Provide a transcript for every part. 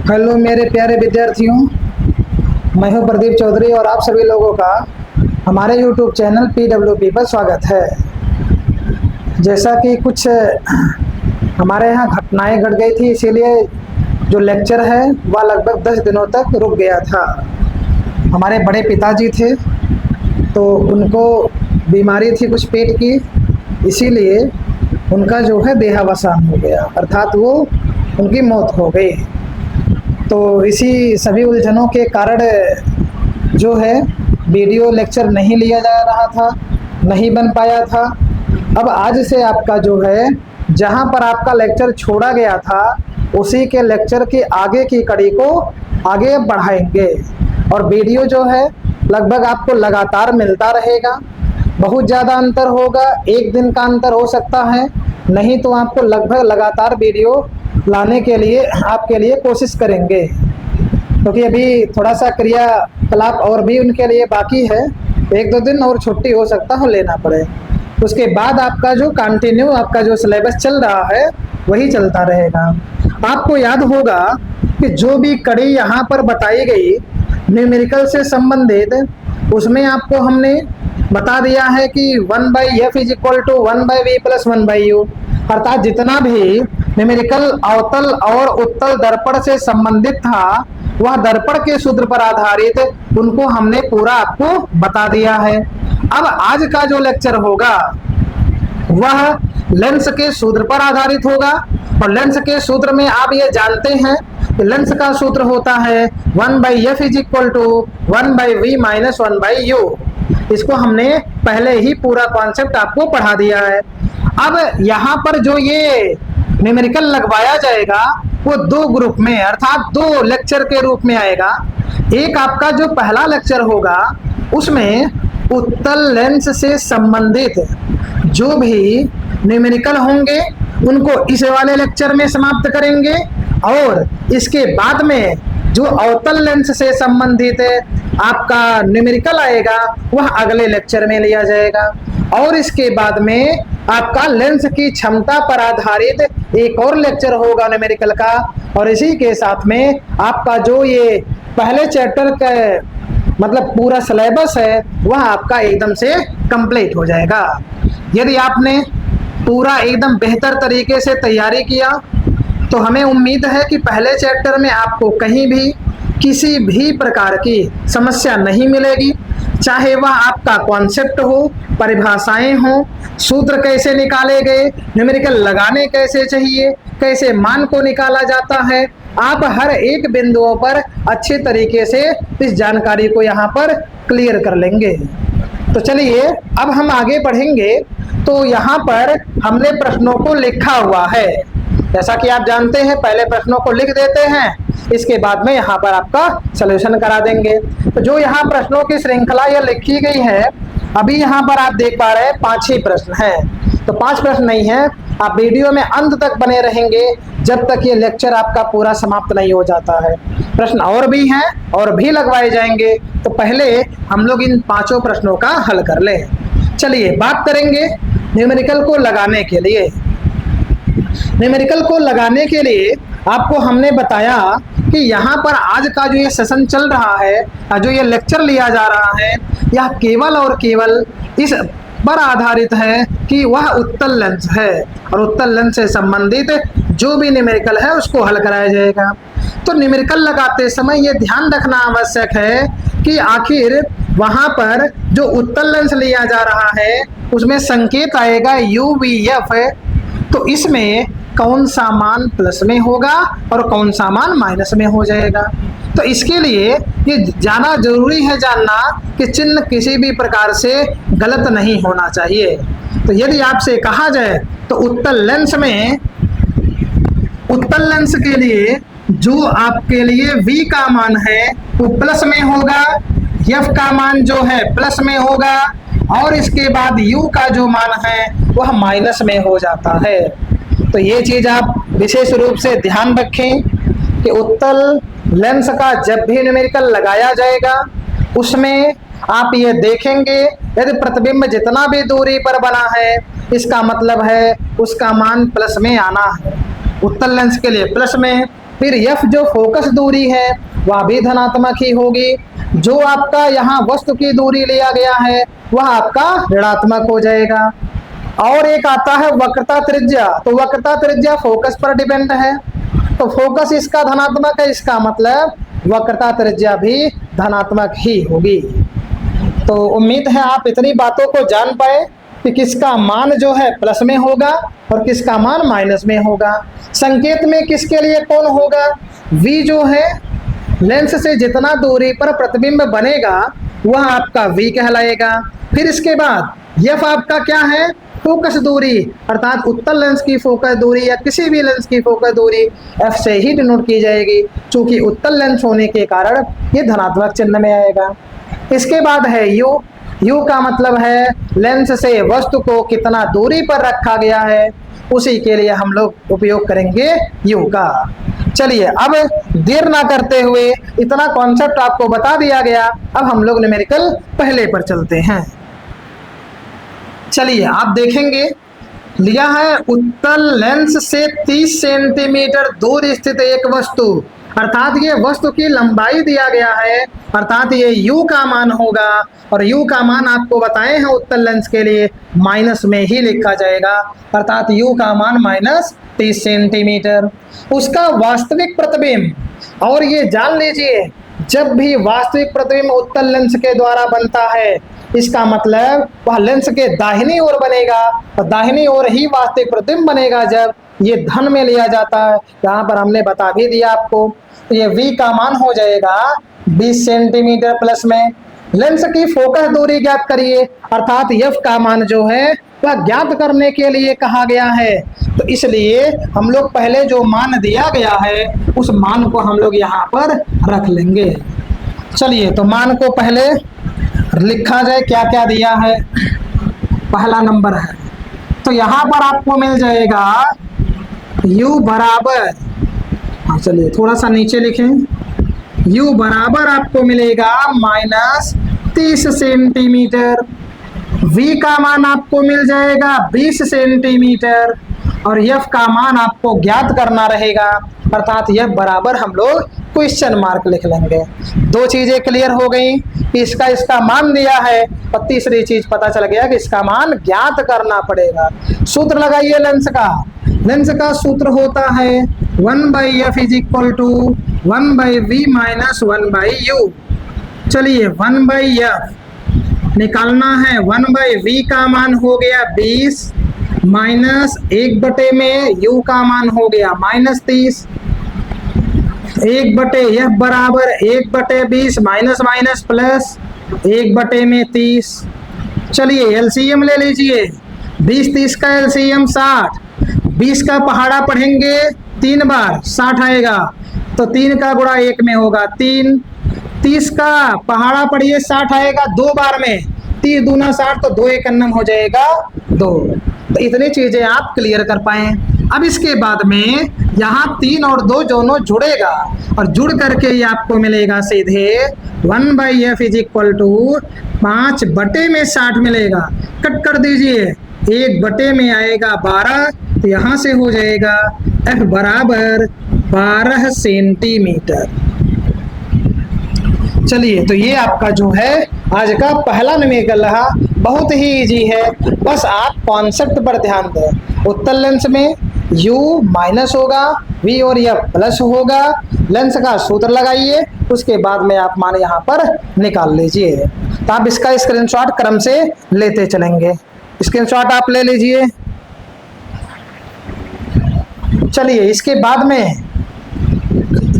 Hello मेरे प्यारे विद्यार्थियों, मैं हूं प्रदीप चौधरी और आप सभी लोगों का हमारे YouTube चैनल PWP पर स्वागत है। जैसा कि कुछ हमारे यहाँ घटनाएं घट गई थी, इसीलिए जो लेक्चर है वह लगभग 10 दिनों तक रुक गया था। हमारे बड़े पिताजी थे तो उनको बीमारी थी कुछ पेट की, इसीलिए उनका जो है देहावसान हो गया, अर्थात वो उनकी मौत हो गई। तो इसी सभी उलझनों के कारण जो है वीडियो लेक्चर नहीं लिया जा रहा था, नहीं बन पाया था। अब आज से आपका जो है जहां पर आपका लेक्चर छोड़ा गया था उसी के लेक्चर की आगे की कड़ी को आगे बढ़ाएंगे और वीडियो जो है लगभग आपको लगातार मिलता रहेगा। बहुत ज़्यादा अंतर होगा, एक दिन का अंतर हो सकता है, नहीं तो आपको लगभग लगातार वीडियो लाने के लिए आपके लिए कोशिश करेंगे, क्योंकि अभी थोड़ा सा क्रियाकलाप और भी उनके लिए बाकी है। 1-2 दिन और छुट्टी हो सकता है लेना पड़े, उसके बाद आपका जो कंटिन्यू आपका जो सिलेबस चल रहा है वही चलता रहेगा। आपको याद होगा कि जो भी कड़ी यहाँ पर बताई गई न्यूमेरिकल से संबंधित, उसमें आपको हमने बता दिया है कि 1/f = 1/v + 1/u, अर्थात जितना भी न्यूमेरिकल अवतल और उत्तल दर्पण से संबंधित था वह दर्पण के सूत्र पर आधारित उनको हमने पूरा आपको बता दिया है। अब आज का जो लेक्चर होगा वह लेंस के सूत्र पर आधारित होगा और लेंस के सूत्र में आप ये जानते हैं कि लेंस का सूत्र होता है 1/f = 1/v - 1/u। इसको हमने पहले ही पूरा कॉन्सेप्ट आपको पढ़ा दिया है। अब यहाँ पर जो ये न्यूमेरिकल लगवाया जाएगा वो 2 ग्रुप में, अर्थात 2 लेक्चर के रूप में आएगा। एक आपका जो पहला लेक्चर होगा उसमें उत्तल लेंस से संबंधित जो भी न्यूमेरिकल होंगे उनको इस वाले लेक्चर में समाप्त करेंगे और इसके बाद में जो अवतल लेंस से संबंधित आपका न्यूमेरिकल आएगा वह अगले लेक्चर में लिया जाएगा। और इसके बाद में आपका लेंस की क्षमता पर आधारित एक और लेक्चर होगा न्यूमेरिकल का, और इसी के साथ में आपका जो ये पहले चैप्टर का मतलब पूरा सिलेबस है वह आपका एकदम से कंप्लीट हो जाएगा। यदि आपने पूरा एकदम बेहतर तरीके से तैयारी किया तो हमें उम्मीद है कि पहले चैप्टर में आपको कहीं भी किसी भी प्रकार की समस्या नहीं मिलेगी, चाहे वह आपका कॉन्सेप्ट हो, परिभाषाएं हो, सूत्र कैसे निकाले गए, न्यूमेरिकल लगाने कैसे चाहिए, कैसे मान को निकाला जाता है। आप हर एक बिंदुओं पर अच्छे तरीके से इस जानकारी को यहाँ पर क्लियर कर लेंगे। तो चलिए अब हम आगे बढ़ेंगे। तो यहाँ पर हमने प्रश्नों को लिखा हुआ है, जैसा कि आप जानते हैं पहले प्रश्नों को लिख देते हैं, इसके बाद में यहाँ पर आपका सलूशन करा देंगे। तो जो यहाँ प्रश्नों की श्रृंखला यह लिखी गई है, अभी यहाँ पर आप देख पा रहे हैं 5 ही प्रश्न हैं। तो 5 प्रश्न नहीं है, आप वीडियो में अंत तक बने रहेंगे जब तक ये लेक्चर आपका पूरा समाप्त नहीं हो जाता है। प्रश्न और भी हैं और भी लगवाए जाएंगे, तो पहले हम लोग इन 5 प्रश्नों का हल कर लें। चलिए बात करेंगे न्यूमेरिकल को लगाने के लिए। न्यूमेरिकल को लगाने के लिए आपको हमने बताया कि यहाँ पर आज का जो ये सेशन चल रहा है, जो ये लेक्चर लिया जा रहा है, यह केवल और केवल इस पर आधारित है कि वह उत्तल लेंस है और उत्तल लेंस से संबंधित जो भी न्यूमेरिकल है उसको हल कराया जाएगा। तो न्यूमेरिकल लगाते समय ये ध्यान रखना आवश्यक है कि आखिर वहाँ पर जो उत्तल लेंस लिया जा रहा है उसमें संकेत आएगा UVF, तो इसमें कौन सा मान प्लस में होगा और कौन सा मान माइनस में हो जाएगा। तो इसके लिए ये जाना जरूरी है, जानना कि चिन्ह किसी भी प्रकार से गलत नहीं होना चाहिए। तो यदि आपसे कहा जाए तो उत्तल लेंस के लिए जो आपके लिए V का मान है वो प्लस में होगा, F का मान जो है प्लस में होगा और इसके बाद U का जो मान है वह माइनस में हो जाता है। तो ये चीज आप विशेष रूप से ध्यान रखें कि उत्तल लेंस का जब भी न्यूमेरिकल लगाया जाएगा उसमें आप ये देखेंगे यदि प्रतिबिंब जितना भी दूरी पर बना है इसका मतलब है उसका मान प्लस में आना है। उत्तल लेंस के लिए प्लस में फिर f जो फोकस दूरी है वह भी धनात्मक ही होगी। जो आपका यहाँ वस्तु की दूरी लिया गया है वह आपका ऋणात्मक हो जाएगा। और एक आता है वक्रता त्रिज्या। तो वक्रता त्रिज्या फोकस पर डिपेंड है, तो फोकस इसका धनात्मक है, इसका मतलब वक्रता त्रिज्या भी धनात्मक ही होगी। तो उम्मीद है आप इतनी बातों को जान पाए कि किसका मान जो है प्लस में होगा और किसका मान माइनस में होगा। संकेत में किसके लिए कौन होगा? v जो है लेंस से जितना दूरी पर प्रतिबिंब बनेगा वह आपका v कहलाएगा। फिर इसके बाद f आपका क्या है? फोकस दूरी, अर्थात उत्तल लेंस की फोकस दूरी या किसी भी लेंस की फोकस दूरी f से ही डिनोट की जाएगी, क्योंकि उत्तल लेंस होने के कारण ये धनात्मक चिन्ह में आएगा। इसके बाद है u। u का मतलब है लेंस से वस्तु को कितना दूरी पर रखा गया है, उसी के लिए हम लोग उपयोग करेंगे u का। चलिए अब देर ना करते हुए, इतना कॉन्सेप्ट आपको बता दिया गया, अब हम लोग न्यूमेरिकल पहले पर चलते हैं। चलिए आप देखेंगे लिया है उत्तल लेंस से 30 सेंटीमीटर दूर स्थित एक वस्तु, अर्थात ये वस्तु की लंबाई दिया गया है, अर्थात ये u का मान होगा और u का मान आपको बताए हैं उत्तल लेंस के लिए माइनस में ही लिखा जाएगा, अर्थात u का मान -30 सेंटीमीटर। उसका वास्तविक प्रतिबिंब, और ये जान लीजिए जब भी वास्तविक प्रतिबिंब उत्तल लेंस के द्वारा बनता है इसका मतलब वह लेंस के दाहिनी ओर बनेगा और दाहिनी ओर ही वास्तविक प्रतिबिंब बनेगा जब ये धन में लिया जाता है। यहाँ पर हमने बता भी दिया आपको। तो ये v का मान हो जाएगा 20 सेंटीमीटर प्लस में। लेंस की फोकस दूरी ज्ञात करिए, अर्थात f का मान जो है वह ज्ञात करने के लिए कहा गया है, तो इसलिए हम लोग पहले जो मान दिया गया है उस मान को हम लोग यहाँ पर रख लेंगे। चलिए तो मान को पहले लिखा जाए, क्या क्या दिया है। पहला नंबर है तो यहाँ पर आपको मिल जाएगा u बराबर, हाँ चलिए थोड़ा सा नीचे लिखें, u बराबर आपको मिलेगा -30 सेंटीमीटर। v का मान आपको मिल जाएगा 20 सेंटीमीटर और f का मान आपको ज्ञात करना रहेगा, अर्थात f बराबर हम लोग क्वेश्चन मार्क लिख लेंगे। दो चीजें क्लियर हो गई, इसका मान दिया है और तीसरी चीज पता चल गया कि इसका मान ज्ञात करना पड़ेगा। सूत्र लगाइए लेंस का। लेंस का सूत्र होता है 1/f = 1/v - 1/u। चलिए 1/f निकालना है, 1/v का मान हो गया 20 माइनस 1/u का मान हो गया -30, 1/f बराबर 1/20 माइनस माइनस प्लस 1/30। चलिए एलसीएम ले लीजिए, 20-30 का एलसीएम 60, 20 का पहाड़ा पढ़ेंगे 3 बार 60 आएगा, तो 3 का गुणा 1 में होगा 3, 30 का पहाड़ा पढ़िए 60 आएगा 2 बार में, 30 दूना 60, तो 2 1 अन्नम हो जाएगा 2। तो इतनी चीजें आप क्लियर कर पाए। अब इसके बाद में यहाँ 3 और 2 दोनों जुड़ेगा और जुड़ करके ये आपको मिलेगा सीधे 1/f = 5/60 मिलेगा। कट कर दीजिए, 1/, में आएगा 12, तो यहाँ से हो जाएगा f बराबर 12 सेंटीमीटर। चलिए तो ये आपका जो है आज का पहला न्यूमेरिकल रहा, बहुत ही इजी है, बस आप कॉन्सेप्ट पर ध्यान दें। उत्तल लेंस में u माइनस होगा, v और f प्लस होगा। लेंस का सूत्र लगाइए, उसके बाद में आप मान यहाँ पर निकाल लीजिए। तो आप इसका स्क्रीनशॉट क्रम से लेते चलेंगे, स्क्रीनशॉट आप ले लीजिए। चलिए इसके बाद में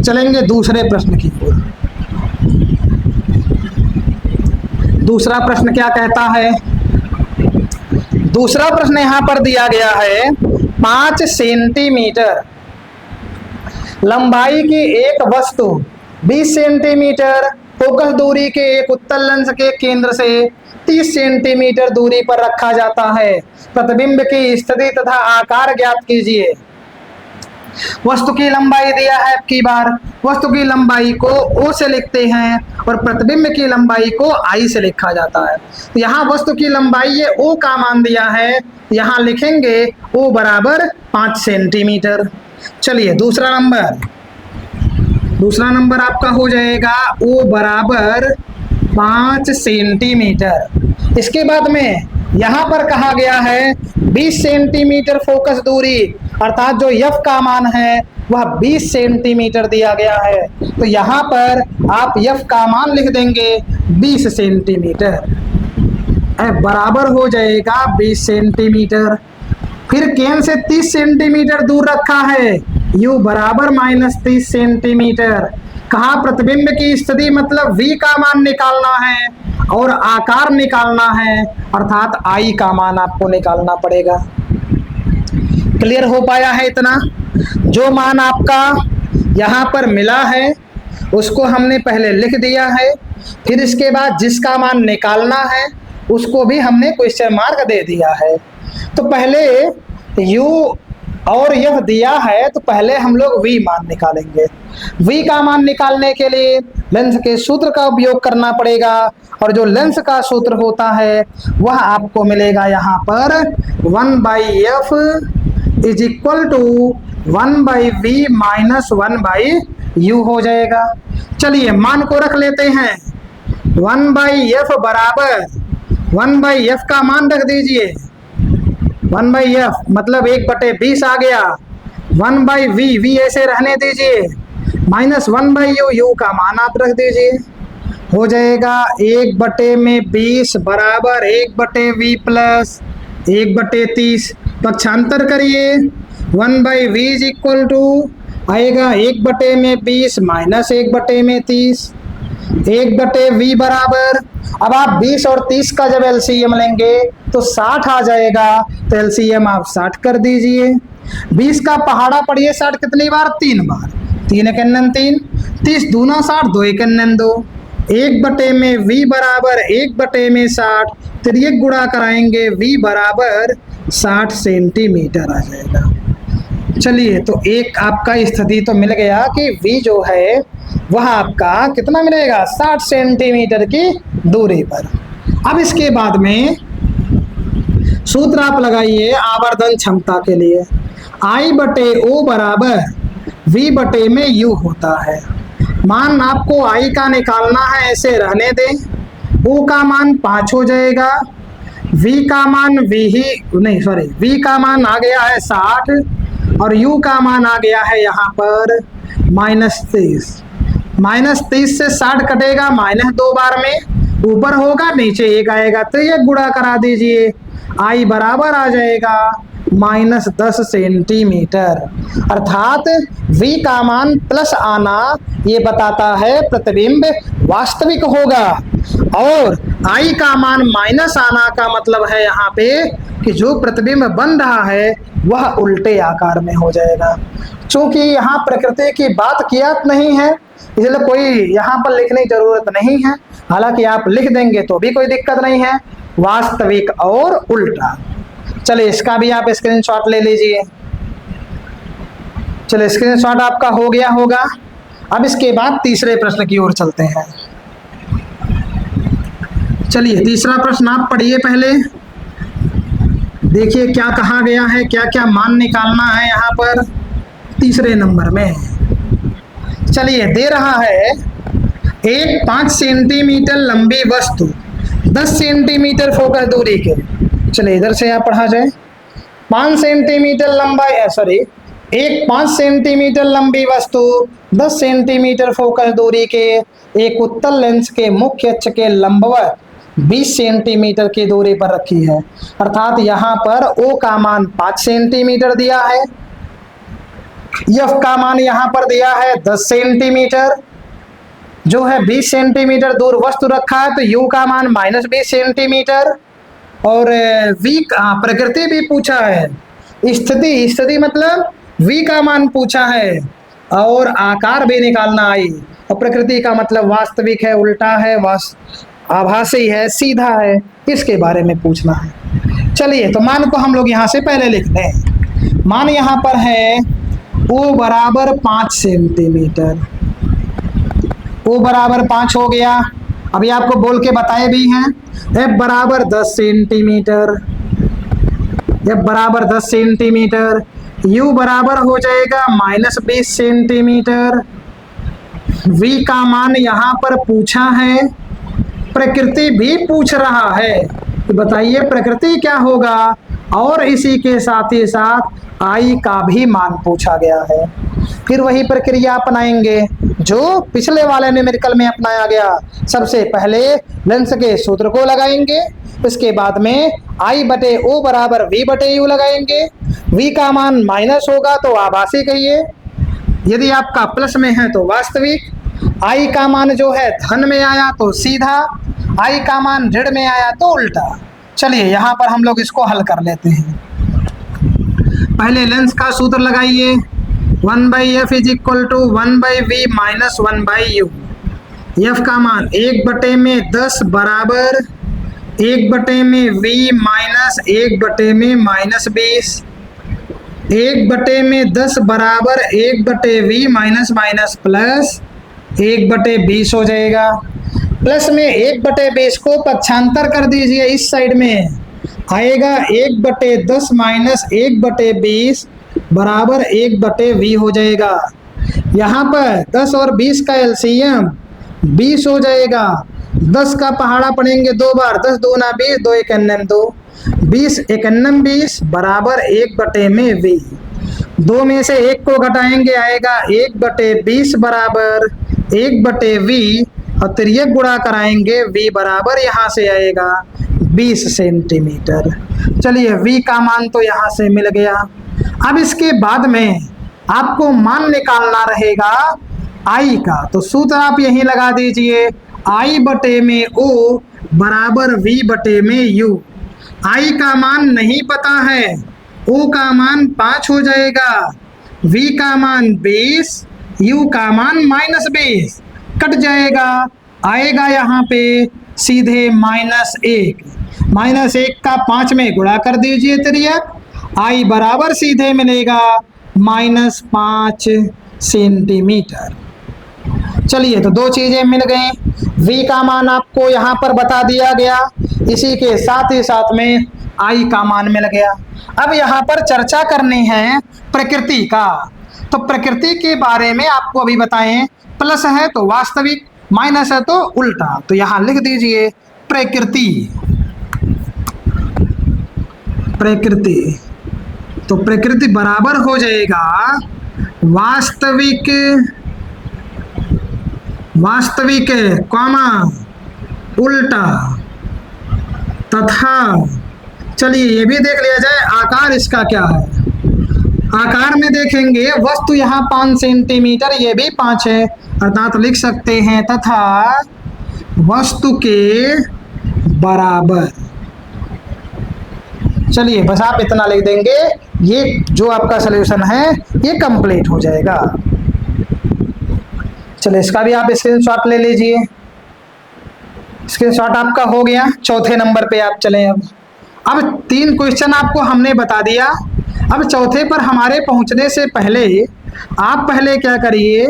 चलेंगे दूसरे प्रश्न की ओर। दूसरा प्रश्न क्या कहता है? दूसरा प्रश्न यहाँ पर दिया गया है 5 सेंटीमीटर लंबाई की एक वस्तु 20 सेंटीमीटर फोकस दूरी के एक उत्तल लेंस के केंद्र से 30 सेंटीमीटर दूरी पर रखा जाता है। प्रतिबिंब की स्थिति तथा आकार ज्ञात कीजिए। वस्तु की लंबाई दिया है, की बार वस्तु की लंबाई को O से लिखते हैं और प्रतिबिंब की लंबाई को I से लिखा जाता है। तो यहाँ वस्तु की लंबाई ये O का मान दिया है, यहाँ लिखेंगे O बराबर 5 सेंटीमीटर। चलिए दूसरा नंबर, दूसरा नंबर आपका हो जाएगा ओ बराबर 5 सेंटीमीटर। इसके बाद में यहाँ पर कहा गया है 20 सेंटीमीटर फोकस दूरी, अर्थात जो एफ का मान है वह 20 सेंटीमीटर दिया गया है। तो यहाँ पर आप एफ का मान लिख देंगे 20 सेंटीमीटर, बराबर हो जाएगा 20 सेंटीमीटर। फिर केंद्र से 30 सेंटीमीटर दूर रखा है, यू बराबर -30 सेंटीमीटर। कहा प्रतिबिंब की स्थिति मतलब v का मान निकालना है और आकार निकालना है, अर्थात I का मान आपको निकालना पड़ेगा। क्लियर हो पाया है इतना? जो मान आपका यहाँ पर मिला है उसको हमने पहले लिख दिया है, फिर इसके बाद जिसका मान निकालना है उसको भी हमने क्वेश्चन मार्क दे दिया है। तो पहले u और यह दिया है तो पहले हम लोग v मान निकालेंगे। v का मान निकालने के लिए लेंस के सूत्र का उपयोग करना पड़ेगा, और जो लेंस का सूत्र होता है वह आपको मिलेगा यहाँ पर 1/f is equal to 1/v minus 1/u हो जाएगा। चलिए मान को रख लेते हैं। 1/f बराबर 1/f का मान रख दीजिए, 1/f मतलब 1/20 आ गया, 1/v v ऐसे रहने दीजिए, माइनस 1/u u का मान आप रख दीजिए, हो जाएगा 1/20 बराबर 1/v प्लस 1/30। पक्षांतर करिए, 1/v इज इक्वल टू आएगा 1/20 माइनस 1/30, 1/v बराबर, अब आप 20 और 30 का जब एलसीएम लेंगे तो 60 आ जाएगा, तो एलसीएम आप 60 कर दीजिए। 20 का पहाड़ा पढ़िए 60 कितनी बार? 3 बार, 3 × 3, 30 दूना 60, 2 × 2, 1/v बराबर 1/60, फिर ये गुणा कराएंगे v बराबर 60 सेंटीमीटर आ जाएगा। चलिए तो एक आपका स्थिति तो मिल गया कि v जो है वह आपका कितना मिलेगा? 60 सेंटीमीटर की दूरी पर। अब इसके बाद में सूत्र आप लगाइए आवर्धन क्षमता के लिए, I/O बराबर V में U होता है। मान आपको I का निकालना है, ऐसे रहने दें। O का मान 5 हो जाएगा, V का मान V का मान आ गया है 60 और U का मान आ गया है यहाँ पर -30। -30 से 60 कटेगा -2 बार में, ऊपर होगा नीचे 1 आएगा, तो ये गुणा करा दीजिए, I बराबर आ जाएगा -10 सेंटीमीटर। अर्थात V का मान प्लस आना ये बताता है प्रतिबिंब वास्तविक होगा, और I का मान माइनस आना का मतलब है यहाँ पे कि जो प्रतिबिंब बन रहा है वह उल्टे आकार में हो जाएगा। चूंकि यहाँ प्रकृति की बात किया नहीं है इसलिए कोई यहाँ पर लिखने की जरूरत नहीं है, हालांकि आप लिख देंगे तो भी कोई दिक्कत नहीं है, वास्तविक और उल्टा। चलिए इसका भी आप स्क्रीनशॉट ले लीजिए। चलिए स्क्रीनशॉट आपका हो गया होगा। अब इसके बाद तीसरे प्रश्न की ओर चलते हैं। चलिए तीसरा प्रश्न आप पढ़िए पहले, देखिए क्या कहा गया है, क्या क्या मान निकालना है यहाँ पर तीसरे नंबर में। चलिए दे रहा है एक 5 सेंटीमीटर लंबी वस्तु 10 सेंटीमीटर फोकस दूरी के, चलिए इधर से आप पढ़ा जाए, 5 सेंटीमीटर लंबाई एक 5 सेंटीमीटर लंबी वस्तु 10 सेंटीमीटर फोकस दूरी के एक उत्तल लेंस के मुख्य अक्ष के लंबवत 20 सेंटीमीटर की दूरी पर रखी है। अर्थात यहाँ पर O का मान 5 सेंटीमीटर दिया है, F का मान यहाँ पर दिया है 10 सेंटीमीटर, जो है 20 सेंटीमीटर दूर वस्तु रखा है, तो U का मान -20 सेंटीमीटर, और V का प्रकृति भी पूछा है, स्थिति मतलब V का मान पूछा है, और आकार भी निकालना आई, और प्रकृति का मतलब वास्तविक है, उल्टा है, आभासी है, सीधा है, इसके बारे में पूछना है। चलिए तो मान को हम लोग यहाँ से पहले लिखते हैं। मान यहाँ पर है O बराबर 5 सेंटीमीटर, O बराबर 5 हो गया। अभी आपको बोल के बताए भी हैं, F बराबर 10 सेंटीमीटर, F बराबर 10 सेंटीमीटर, U बराबर हो जाएगा -20 सेंटीमीटर, v का मान यहाँ पर पूछा है, प्रकृति भी पूछ रहा है, तो बताइए प्रकृति क्या होगा, और इसी के साथ ही साथ I का भी मान पूछा गया है। फिर वही प्रक्रिया अपनाएंगे जो पिछले वाले न्यूमेरिकल में अपनाया गया। सबसे पहले लेंस के सूत्र को लगाएंगे, इसके बाद में I/O बराबर V/U लगाएंगे। V का मान माइनस होगा तो आभासी कहिए, यदि आपका प्लस में है तो वास्तविक। I का मान जो है धन में आया तो सीधा, I का मान ऋण में आया तो उल्टा। चलिए यहाँ पर हम लोग इसको हल कर लेते हैं। पहले लेंस का सूत्र लगाइए, 1/f is equal to 1/v minus 1/u। f का मान 1/10 बराबर 1/v माइनस 1/-20। 1/10 बराबर 1/v माइनस माइनस प्लस 1/20 हो जाएगा। प्लस में 1/20 को पक्षांतर कर दीजिए, इस साइड में आएगा 1/10 माइनस 1/20 बराबर 1/v हो जाएगा। यहाँ पर 10 और 20 का एलसीएम 20 हो जाएगा। 10 का पहाड़ा पढ़ेंगे 2 बार, 10 दूना 20, 2 1 2, 20 1 20 बराबर 1/v। 2 में से 1 को घटाएंगे, आएगा 1/20 बराबर 1/v, और तिर्यक गुणा कराएंगे v बराबर यहाँ से आएगा 20 सेंटीमीटर। चलिए v का मान तो यहाँ से मिल गया। अब इसके बाद में आपको मान निकालना रहेगा I का, तो सूत्र आप यहीं लगा दीजिए, I/O बराबर V/U। I का मान नहीं पता है, O का मान 5 हो जाएगा, V का मान 20, U का मान -20, कट जाएगा, आएगा यहाँ पे सीधे -1। -1 का 5 में गुणा कर दीजिए तिर्यक, I बराबर सीधे मिलेगा -5 सेंटीमीटर। चलिए तो 2 चीजें मिल गई, V का मान आपको यहाँ पर बता दिया गया, इसी के साथ ही साथ में I का मान मिल गया। अब यहाँ पर चर्चा करनी है प्रकृति का, तो प्रकृति के बारे में आपको अभी बताएं, प्लस है तो वास्तविक, माइनस है तो उल्टा। तो यहाँ लिख दीजिए प्रकृति। प्रकृति, तो प्रकृति बराबर हो जाएगा वास्तविक, वास्तविक कॉमा उल्टा तथा, चलिए ये भी देख लिया जाए आकार इसका क्या है। आकार में देखेंगे वस्तु यहाँ 5 सेंटीमीटर, ये भी 5 है, अर्थात लिख सकते हैं तथा वस्तु के बराबर। चलिए बस आप इतना लिख देंगे, ये जो आपका सलूशन है ये कंप्लीट हो जाएगा। चलिए इसका भी आप स्क्रीनशॉट ले लीजिए। स्क्रीनशॉट आपका हो गया। चौथे नंबर पे आप चलें। अब 3 क्वेश्चन आपको हमने बता दिया। अब चौथे पर हमारे पहुंचने से पहले आप पहले क्या करिए,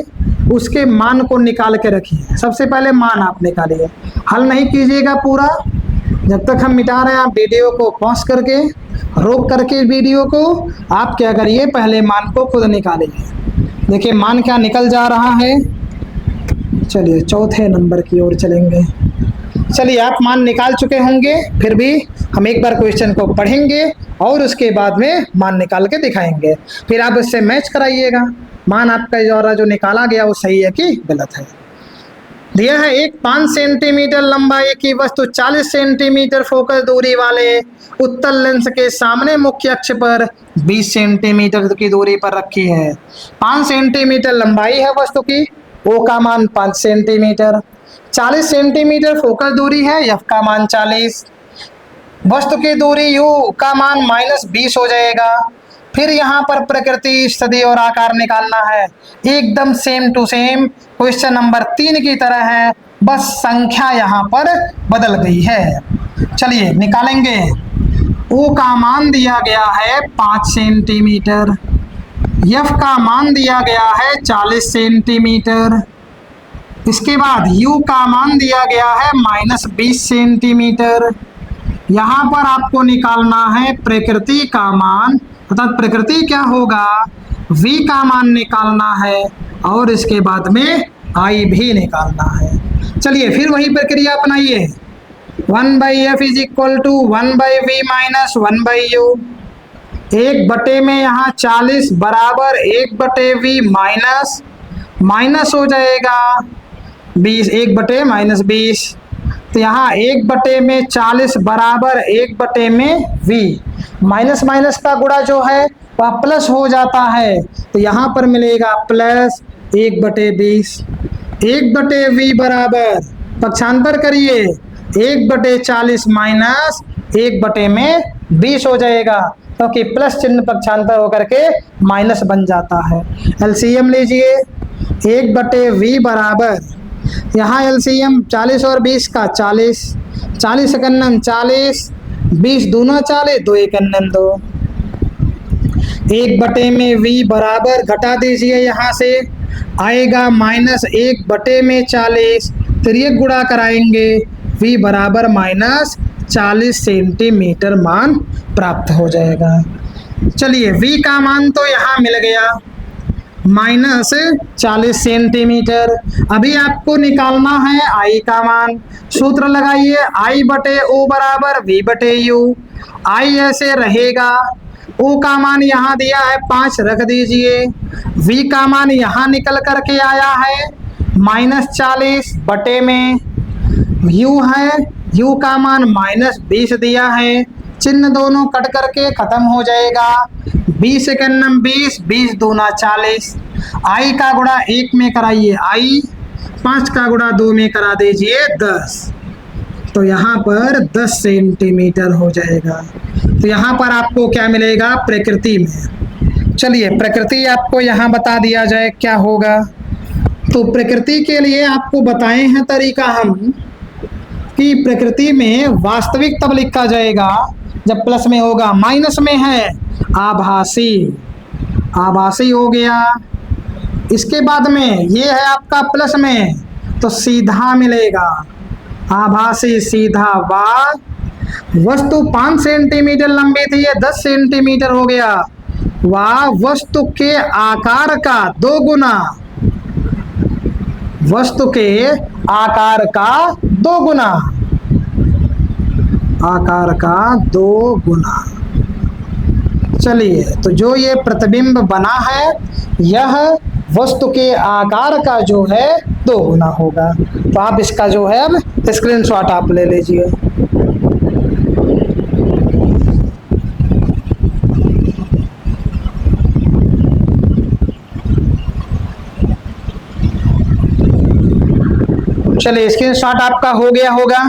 उसके मान को निकाल के रखिए। सबसे पहले मान आप निकालिए, हल नहीं कीजिएगा पूरा, जब तक हम मिटा रहे हैं आप वीडियो को पॉज करके, रोक करके वीडियो को आप क्या करिए, पहले मान को खुद निकालिए। देखिए मान क्या निकल जा रहा है। चलिए चौथे नंबर की ओर चलेंगे। चलिए आप मान निकाल चुके होंगे, फिर भी हम एक बार क्वेश्चन को पढ़ेंगे और उसके बाद में मान निकाल के दिखाएंगे, फिर आप इससे मैच कराइएगा मान आपका द्वारा जो निकाला गया वो सही है कि गलत है। दिया है एक 5 सेंटीमीटर लंबाई की वस्तु 40 सेंटीमीटर फोकस दूरी वाले उत्तल लेंस के सामने मुख्य अक्ष पर 20 सेंटीमीटर की दूरी पर रखी है। 5 सेंटीमीटर लंबाई है वस्तु की, ओ का मान 5 सेंटीमीटर, 40 सेंटीमीटर फोकस दूरी है, एफ का मान 40, वस्तु की दूरी यू का मान -20 हो जाएगा। फिर यहाँ पर प्रकृति, स्थिति और आकार निकालना है, एकदम same to same question number 3 की तरह है, बस संख्या यहाँ पर बदल गई है। चलिए निकालेंगे। ओ का मान दिया गया है 5 सेंटीमीटर, एफ का मान दिया गया है 40 सेंटीमीटर, इसके बाद यू का मान दिया गया है -20 सेंटीमीटर। यहाँ पर आपको निकालना है प्रकृति का मान, अर्थात प्रकृति क्या होगा, v का मान निकालना है और इसके बाद में आई भी निकालना है। चलिए फिर वही प्रक्रिया अपनाइए। 1/f is equal to 1/v minus 1/u। 1/, में यहाँ 40 बराबर 1/v माइनस माइनस हो जाएगा 20, 1/, माइनस 20। तो यहाँ 1/, में 40 बराबर 1/, में v, माइनस माइनस का गुणा जो है वह प्लस हो जाता है। तो यहाँ पर मिलेगा प्लस 1/20। 1/v बराबर पक्षांतर करिए 1/40 माइनस 1/, में 20 हो जाएगा, क्योंकि प्लस चिन्ह पक्षांतर होकर के माइनस बन जाता है। एलसीएम लीजिए 1/v बराबर, यहाँ एलसीएम 40 और 20 का 40, 40 एकन्नम 40, 20 दूना 40, 2 एकन्नम 2। 1/, में v बराबर घटा दीजिए, यहाँ से आएगा माइनस 1/, में 40, फिर ये गुणा कराएंगे v बराबर माइनस 40 सेंटीमीटर मान प्राप्त हो जाएगा। चलिए v का मान तो यहाँ मिल गया माइनस 40 सेंटीमीटर। अभी आपको निकालना है आई का मान। सूत्र लगाइए I/O बराबर V/U। आई ऐसे रहेगा, O का मान यहाँ दिया है 5 रख दीजिए, V का मान यहाँ निकल करके आया है माइनस 40/, में U है, U का मान माइनस 20 दिया है, चिन्ह दोनों कट करके खत्म हो जाएगा। 20 एकन्नम 20, 20 दूना 40। आई का गुणा 1 में कराइए आई, 5 का गुणा 2 में करा दीजिए 10। तो यहाँ पर 10 सेंटीमीटर हो जाएगा। तो यहाँ पर आपको क्या मिलेगा प्रकृति में। चलिए प्रकृति आपको यहाँ बता दिया जाए क्या होगा। तो प्रकृति के लिए आपको बताए हैं तरीका हम कि प्रकृति में वास्तविक तब लिखा जाएगा जब प्लस में होगा, माइनस में है आभासी, आभासी हो गया। इसके बाद में ये है आपका प्लस में, तो सीधा मिलेगा आभासी सीधा। वस्तु 5 सेंटीमीटर लंबी थी, ये 10 सेंटीमीटर हो गया। वस्तु के आकार का 2 गुना, वस्तु के आकार का 2 गुना, आकार का 2 गुना। चलिए तो जो ये प्रतिबिंब बना है यह वस्तु के आकार का जो है 2 गुना होगा। तो आप इसका जो है अब स्क्रीनशॉट आप ले लीजिए। चलिए स्क्रीनशॉट आपका हो गया होगा।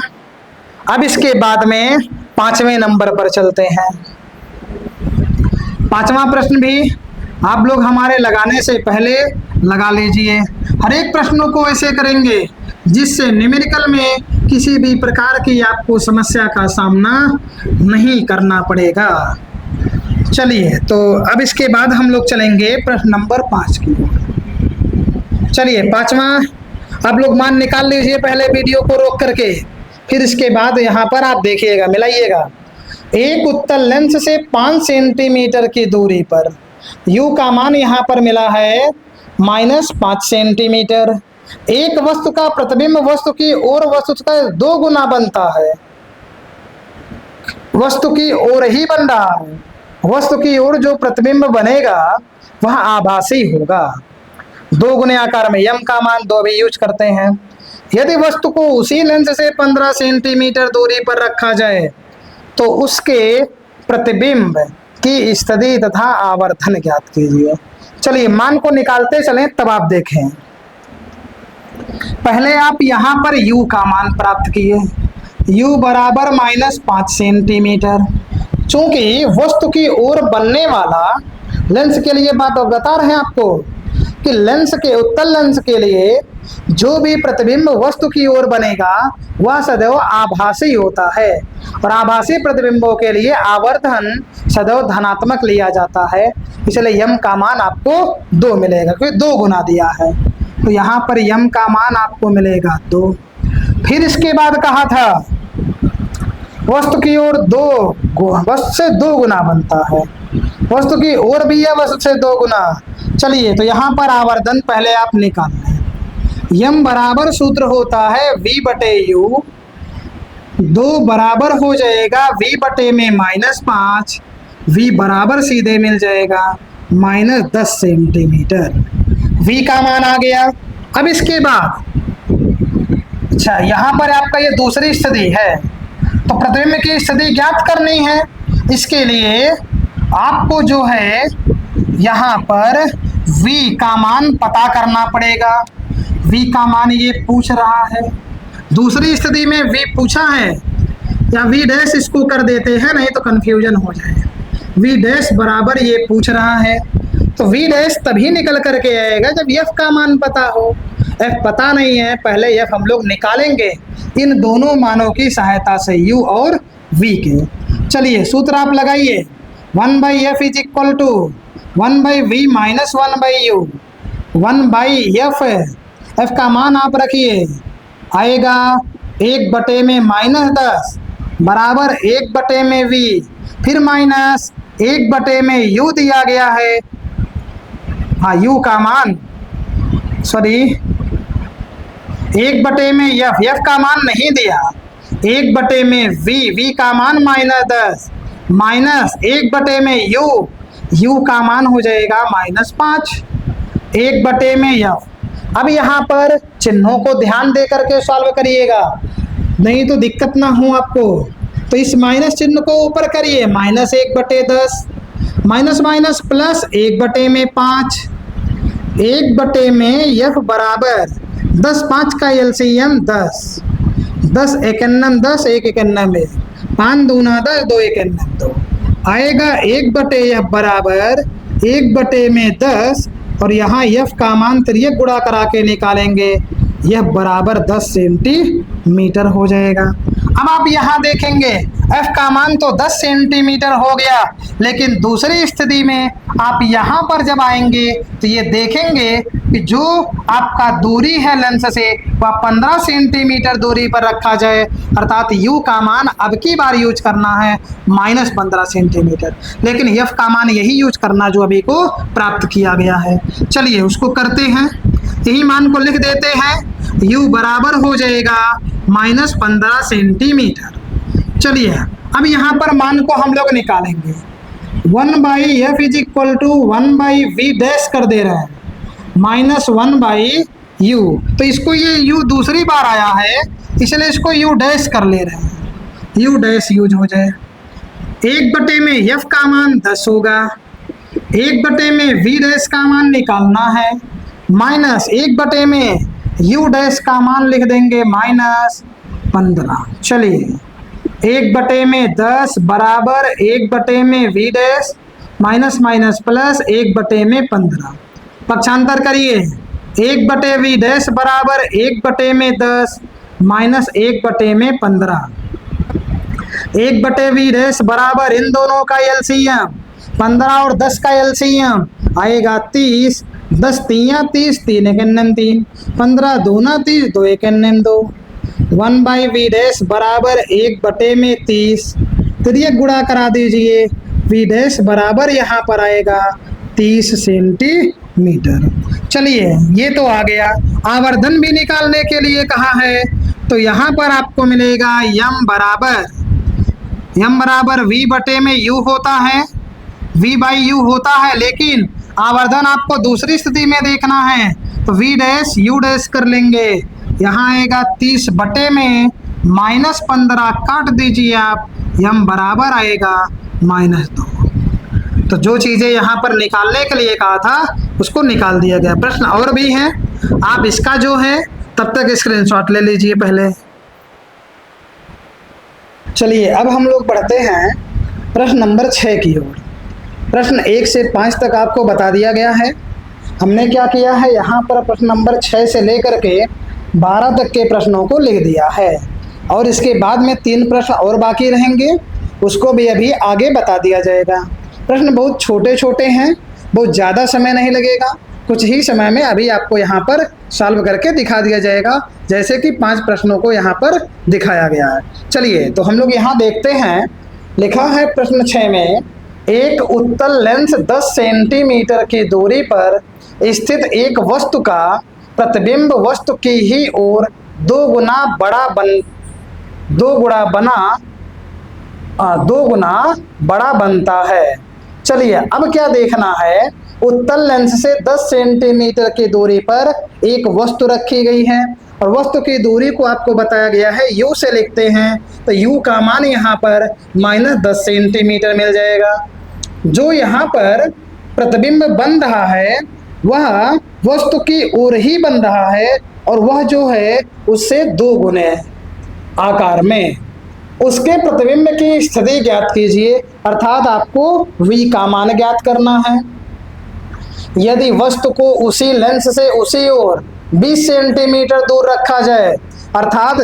अब इसके बाद में 5वें नंबर पर चलते हैं। 5वां प्रश्न भी आप लोग हमारे लगाने से पहले लगा लीजिए। हर एक प्रश्नों को ऐसे करेंगे जिससे न्यूमेरिकल में किसी भी प्रकार की आपको समस्या का सामना नहीं करना पड़ेगा। चलिए तो अब इसके बाद हम लोग चलेंगे प्रश्न नंबर 5 की। चलिए 5वां आप लोग मान निकाल लीजिए पहले वीडियो को रोक करके, फिर इसके बाद यहाँ पर आप देखिएगा मिलाइएगा। एक उत्तल लेंस से 5 सेंटीमीटर की दूरी पर U का मान यहाँ पर मिला है माइनस 5 सेंटीमीटर। एक वस्तु का प्रतिबिंब वस्तु की ओर वस्तु का 2 गुना बनता है, वस्तु की ओर ही बन रहा है। वस्तु की ओर जो प्रतिबिंब बनेगा वह आभासी होगा। 2 गुने आकार में यम का मान 2 भी यूज करते हैं। यदि वस्तु को उसी लेंस से 15 सेंटीमीटर दूरी पर रखा जाए तो उसके प्रतिबिंब की स्थिति तथा आवर्धन ज्ञात कीजिए। चलिए मान को निकालते चलें तब आप देखें। पहले आप यहाँ पर U का मान प्राप्त किए, U बराबर माइनस 5 सेंटीमीटर। चूंकि वस्तु की ओर बनने वाला लेंस के लिए बात बता रहे हैं आपको कि लेंस के उत्तल लेंस के लिए जो भी प्रतिबिंब वस्तु की ओर बनेगा वह सदैव आभासी होता है, और आभासी प्रतिबिंबों के लिए आवर्धन सदैव धनात्मक लिया जाता है। इसलिए यम का मान आपको 2 मिलेगा क्योंकि 2 गुना दिया है। तो यहाँ पर यम का मान आपको मिलेगा 2। फिर इसके बाद कहा था वस्तु की ओर वस्तु से 2 गुना बनता है, वस्तु की ओर भी है वस्तु से 2 गुना। चलिए तो यहाँ पर आवर्धन पहले आप निकाल लें। यम बराबर सूत्र होता है v बटे u, 2 बराबर हो जाएगा v बटे में -5, v बराबर सीधे मिल जाएगा -10 सेंटीमीटर। v का मान आ गया। अब इसके बाद अच्छा यहाँ पर आपका ये दूसरी स्थिति है, तो प्रतिबिंब की स्थिति ज्ञात करनी है। इसके लिए आपको जो है यहाँ पर v का मान पता करना पड़ेगा। v का मान ये पूछ रहा है, दूसरी स्थिति में v पूछा है, या v डैश इसको कर देते हैं, नहीं तो कंफ्यूजन हो जाए। v डैश बराबर ये पूछ रहा है, तो v डैश तभी निकल करके आएगा जब f का मान पता हो। f पता नहीं है, पहले f हम लोग निकालेंगे इन दोनों मानों की सहायता से, u और v के। चलिए सूत्र आप लगाइए, 1/f is equal to 1/v minus 1/u, 1/f, f का मान आप रखिए, आएगा 1 बटे में -10 बराबर 1 बटे में v, फिर माइनस 1 बटे में u दिया गया है। हाँ u का मान, सॉरी 1 बटे में f का मान नहीं दिया, 1 बटे में v का मान -10 माइनस 1 बटे में u का मान हो जाएगा -5, 1 बटे में f। अब यहाँ पर चिन्हों को ध्यान दे करके सॉल्व करिएगा, नहीं तो दिक्कत ना हो आपको। तो इस माइनस चिन्ह को ऊपर करिए, -1 बटे 10, माइनस माइनस प्लस 1 बटे में 5, 1 बटे में f बराबर 10, 5 का एलसीएम 10, 10 एकन्नम 10, 1 एकन्नम 1, 5 दूना 10, 2 एकन्नम 2, आएगा 1 बटे f बराबर 1 बटे में 10, और यहाँ f का मान त्रियक गुणा करा के निकालेंगे, यह बराबर 10 सेंटीमीटर हो जाएगा। अब आप यहाँ देखेंगे f का मान तो 10 सेंटीमीटर हो गया, लेकिन दूसरी स्थिति में आप यहाँ पर जब आएंगे तो ये देखेंगे कि जो आपका दूरी है लेंस से वह 15 सेंटीमीटर दूरी पर रखा जाए, अर्थात u का मान अब की बार यूज करना है -15 सेंटीमीटर, लेकिन f का मान यही यूज करना जो अभी को प्राप्त किया गया है। चलिए उसको करते हैं, यही मान को लिख देते हैं, u बराबर हो जाएगा -15 सेंटीमीटर। चलिए अब यहाँ पर मान को हम लोग निकालेंगे, 1/f is equal to 1/v dash कर दे रहे हैं, -1/u, तो इसको ये u दूसरी बार आया है इसलिए इसको u डैश कर ले रहे हैं, u डैश यूज हो जाए। 1 बटे में f का मान 10 होगा, 1 बटे में v डैश का मान निकालना है, माइनस 1 बटे में u डैश का मान लिख देंगे -15। चलिए 1 बटे में 10 बराबर 1 बटे में v dash minus minus plus 1 बटे में 15, पक्षांतर करिए, 1 बटे v डैश बराबर 1 बटे में 10 माइनस 1 बटे में 15, 1 बटे v डैश बराबर इन दोनों का एलसीएम 15 और 10 का एलसीएम आएगा 30, 10 3 30, 3 एकन्नम 3, 15 दूना 30, 2 एकन्नम 2, 1/v डैश बराबर 1 बटे में 30, त्रियक गुणा करा दीजिए, v डैश बराबर यहाँ पर आएगा 30 सेंटीमीटर। चलिए ये तो आ गया। आवर्धन भी निकालने के लिए कहा है, तो यहाँ पर आपको मिलेगा m बराबर v बटे में u होता है, v/u होता है, लेकिन आवर्धन आपको दूसरी स्थिति में देखना है, तो v डैश u डैश कर लेंगे, यहाँ आएगा 30 बटे में -15 काट दीजिए आप, m बराबर आएगा -2। तो जो चीज़ें यहाँ पर निकालने के लिए कहा था उसको निकाल दिया गया। प्रश्न और भी हैं, आप इसका जो है तब तक स्क्रीनशॉट ले लीजिए पहले। चलिए अब हम लोग बढ़ते हैं प्रश्न नंबर 6 की ओर। प्रश्न 1 से 5 तक आपको बता दिया गया है। हमने क्या किया है, यहाँ पर प्रश्न नंबर 6 से लेकर के 12 तक के प्रश्नों को लिख दिया है, और इसके बाद में 3 प्रश्न और बाकी रहेंगे, उसको भी अभी आगे बता दिया जाएगा। प्रश्न बहुत छोटे छोटे हैं, बहुत ज़्यादा समय नहीं लगेगा, कुछ ही समय में अभी आपको यहाँ पर सॉल्व करके दिखा दिया जाएगा, जैसे कि 5 प्रश्नों को यहाँ पर दिखाया गया है। चलिए तो हम लोग यहाँ देखते हैं, लिखा है प्रश्न 6 में, एक उत्तल लेंस 10 सेंटीमीटर की दूरी पर स्थित एक वस्तु का प्रतिबिंब वस्तु की ही ओर दो गुना बड़ा बनता है। चलिए अब क्या देखना है, उत्तल लेंस से 10 सेंटीमीटर की दूरी पर एक वस्तु रखी गई है और वस्तु की दूरी को आपको बताया गया है u से लिखते हैं, तो u का मान यहाँ पर -10 सेंटीमीटर मिल जाएगा। जो यहाँ पर प्रतिबिंब बन रहा है वह वस्तु की ओर ही बन रहा है और वह जो है उससे 2 गुने आकार में। उसके प्रतिबिंब की स्थिति ज्ञात कीजिए, अर्थात आपको v का मान ज्ञात करना है। यदि वस्तु को उसी लेंस से उसी ओर 20 सेंटीमीटर दूर रखा जाए, अर्थात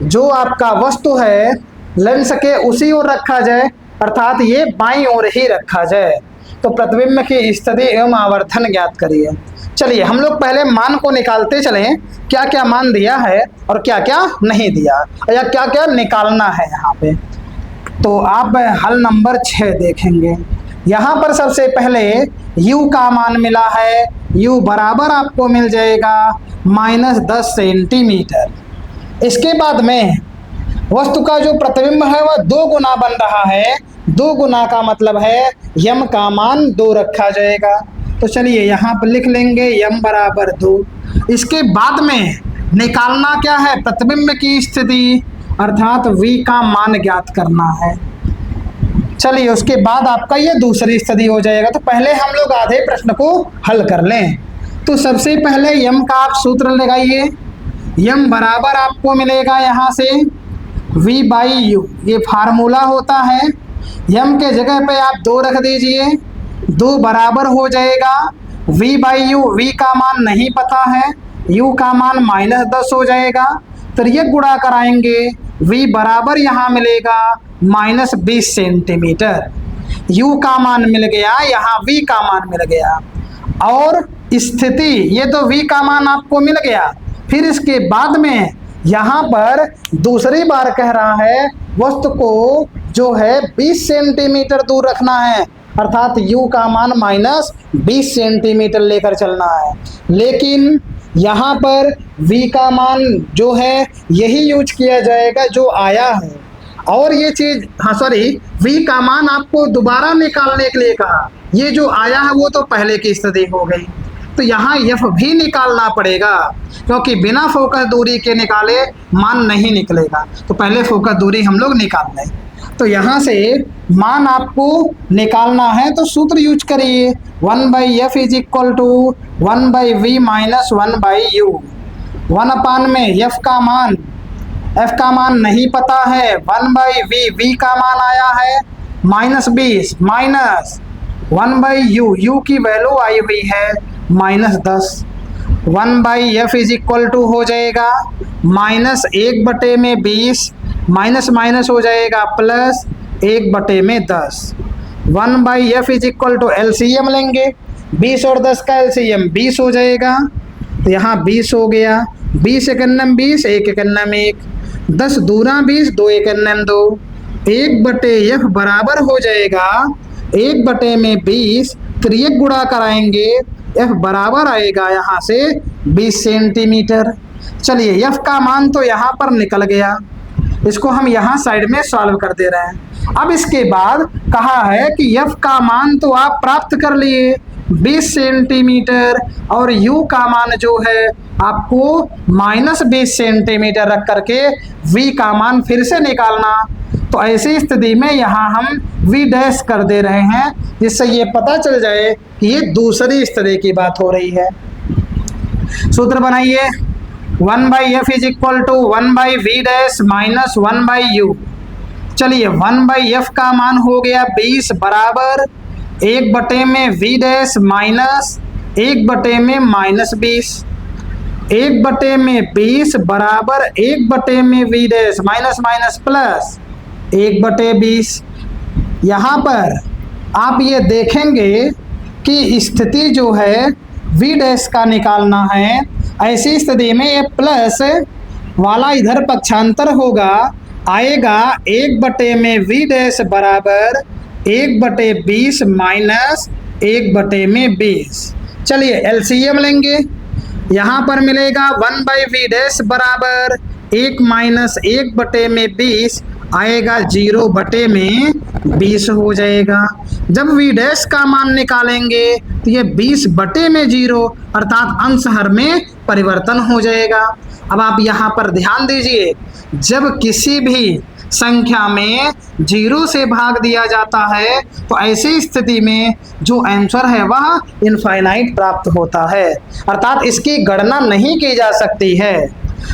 जो आपका वस्तु है लेंस के उसी ओर रखा जाए, अर्थात ये बाईं ओर ही रखा जाए, तो प्रतिबिंब की स्थिति एवं आवर्धन ज्ञात करिए। चलिए हम लोग पहले मान को निकालते चलें, क्या क्या मान दिया है और क्या क्या नहीं दिया या क्या क्या निकालना है यहाँ पे। तो आप हल नंबर 6 देखेंगे। यहाँ पर सबसे पहले u का मान मिला है, u बराबर आपको मिल जाएगा -10 सेंटीमीटर। इसके बाद में वस्तु का जो प्रतिबिंब है वह 2 गुना बन रहा है, 2 गुना का मतलब है m का मान 2 रखा जाएगा। तो चलिए यहाँ पर लिख लेंगे m बराबर 2। इसके बाद में निकालना क्या है, प्रतिबिंब की स्थिति, अर्थात v का मान ज्ञात करना है। चलिए उसके बाद आपका ये दूसरी स्थिति हो जाएगा। तो पहले हम लोग आधे प्रश्न को हल कर लें। तो सबसे पहले m का आप सूत्र लगाइए, m बराबर आपको मिलेगा यहाँ से v/u, ये फार्मूला होता है। m के जगह पे आप 2 रख दीजिए, 2 बराबर हो जाएगा v/u, v का मान नहीं पता है, u का मान -10 हो जाएगा। तो ये गुणा कराएंगे, v बराबर यहाँ मिलेगा -20 सेंटीमीटर। u का मान मिल गया, यहाँ v का मान मिल गया और स्थिति, ये तो v का मान आपको मिल गया। फिर इसके बाद में यहाँ पर दूसरी बार कह रहा है वस्तु को जो है 20 सेंटीमीटर दूर रखना है, अर्थात u का मान -20 सेंटीमीटर लेकर चलना है। लेकिन यहाँ पर v का मान जो है यही यूज किया जाएगा जो आया है, और ये चीज v का मान आपको दोबारा निकालने के लिए कहा, ये जो आया है वो तो पहले की स्थिति हो गई। तो यहाँ f भी निकालना पड़ेगा, क्योंकि बिना फोकस दूरी के निकाले मान नहीं निकलेगा। तो पहले फोकस दूरी हम लोग निकाल लें। तो यहाँ से मान आपको निकालना है तो सूत्र यूज करिए, 1/f = 1/v - 1/u। 1 में f का मान नहीं पता है, 1/v, v का मान आया है -20 माइनस 1/u, u की वैल्यू आई हुई है -10। 1/f = हो जाएगा -1/20, माइनस माइनस हो जाएगा प्लस 1/10। 1/f = LCM लेंगे, 20 और 10 का LCM 20 हो जाएगा। तो यहाँ 20 हो गया, 20 × 20, 1 × 1, 10 दूना 20, 2 × 2, 1/f बराबर हो जाएगा 1/20। फिर ये गुणा कराएंगे, f बराबर आएगा यहाँ से 20 सेंटीमीटर। चलिए f का मान तो यहाँ पर निकल गया, इसको हम यहाँ साइड में सॉल्व कर दे रहे हैं। अब इसके बाद कहा है कि f का मान तो आप प्राप्त कर लिए 20 सेंटीमीटर और u का मान जो है आपको -20 सेंटीमीटर रख करके v का मान फिर से निकालना। तो ऐसी स्थिति में यहाँ हम v' कर दे रहे हैं, जिससे ये पता चल जाए कि ये दूसरी स्थिति की बात हो रही है। सूत्र बनाइए, 1/f = 1/v' - 1/u। चलिए 1/f का मान हो गया 20 बराबर 1/v' माइनस 1/20, 1/20 बराबर 1/v' माइनस माइनस प्लस 1/20। यहाँ पर आप ये देखेंगे कि स्थिति जो है v' का निकालना है। ऐसी स्थिति में ये प्लस वाला इधर पक्षांतर होगा, आएगा 1/v' बराबर 1/20 माइनस 1/20। चलिए LCM लेंगे, यहाँ पर मिलेगा 1/v डैश बराबर 1 माइनस 1/20 आएगा 0/20 हो जाएगा। जब v डैश का मान निकालेंगे तो ये 20/0 अर्थात अंश हर में परिवर्तन हो जाएगा। अब आप यहाँ पर ध्यान दीजिए, जब किसी भी संख्या में 0 से भाग दिया जाता है तो ऐसी स्थिति में जो आंसर है वह इनफाइनाइट प्राप्त होता है, अर्थात इसकी गणना नहीं की जा सकती है।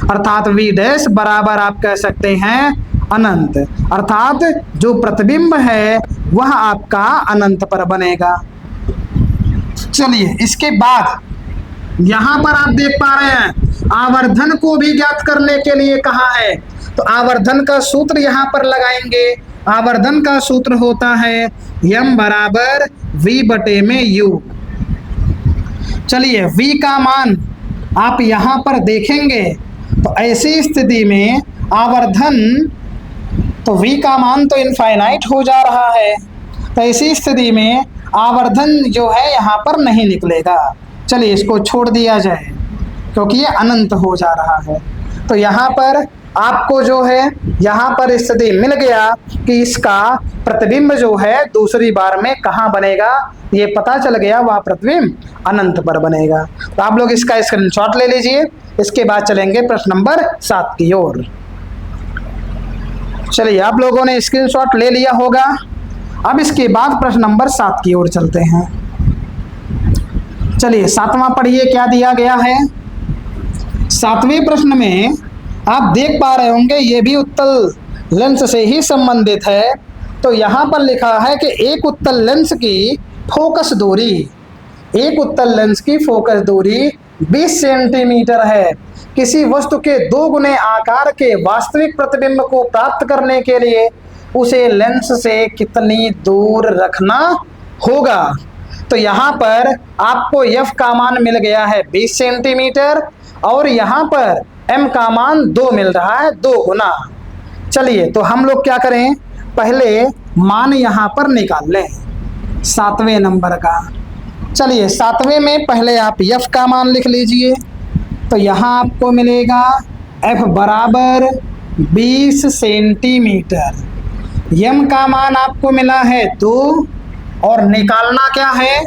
अर्थात v डैश बराबर आप कह सकते हैं अनंत, अर्थात जो प्रतिबिंब है वह आपका अनंत पर बनेगा। चलिए इसके बाद यहाँ पर आप देख पा रहे हैं आवर्धन को भी ज्ञात करने के लिए कहा है, तो आवर्धन का सूत्र यहाँ पर लगाएंगे। आवर्धन का सूत्र होता है m बराबर v/u। चलिए v का मान आप यहाँ पर देखेंगे तो ऐसी स्थिति में आवर्धन, तो v का मान तो इनफाइनाइट हो जा रहा है, तो ऐसी स्थिति में आवर्धन जो है यहाँ पर नहीं निकलेगा। चलिए इसको छोड़ दिया जाए क्योंकि ये अनंत हो जा रहा है। तो यहाँ पर आपको जो है यहाँ पर स्थिति मिल गया कि इसका प्रतिबिंब जो है दूसरी बार में कहाँ बनेगा, ये पता चल गया, वह प्रतिबिंब अनंत पर बनेगा। तो आप लोग इसका स्क्रीनशॉट ले लीजिए। इसके बाद चलेंगे प्रश्न नंबर 7 की ओर। चलिए आप लोगों ने स्क्रीनशॉट ले लिया होगा। अब इसके बाद प्रश्न नंबर 7 की ओर चलते हैं। चलिए 7वां पढ़िए क्या दिया गया है। 7वें प्रश्न में आप देख पा रहे होंगे ये भी उत्तल लेंस से ही संबंधित है। तो यहाँ पर लिखा है कि एक उत्तल लेंस की फोकस दूरी, एक उत्तल लेंस की फोकस दूरी 20 सेंटीमीटर है। किसी वस्तु के 2 गुने आकार के वास्तविक प्रतिबिंब को प्राप्त करने के लिए उसे लेंस से कितनी दूर रखना होगा। तो यहाँ पर आपको f का मान मिल गया है 20 सेंटीमीटर और यहाँ पर m का मान 2 मिल रहा है, 2 गुना। चलिए तो हम लोग क्या करें, पहले मान यहाँ पर निकाल लें 7वें नंबर का। चलिए 7वें में पहले आप f का मान लिख लीजिए। तो यहाँ आपको मिलेगा f बराबर 20 सेंटीमीटर, m का मान आपको मिला है 2 और निकालना क्या है,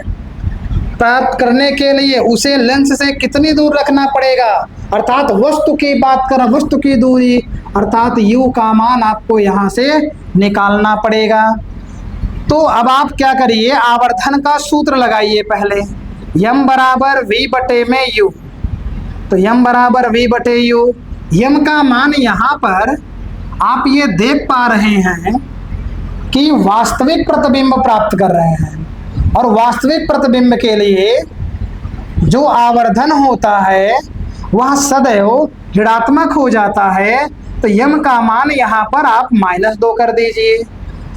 प्राप्त करने के लिए उसे लेंस से कितनी दूर रखना पड़ेगा, अर्थात वस्तु की बात करें, वस्तु की दूरी, अर्थात u का मान आपको यहाँ से निकालना पड़ेगा। तो अब आप क्या करिए, आवर्धन का सूत्र लगाइए पहले, m बराबर v/u। तो m बराबर v/u, m का मान यहाँ पर आप ये देख पा रहे हैं कि वास्तविक प्रतिबिंब प्राप्त कर रहे हैं और वास्तविक प्रतिबिंब के लिए जो आवर्धन होता है वह सदैव ऋणात्मक हो जाता है। तो m का मान यहाँ पर आप -2 कर दीजिए।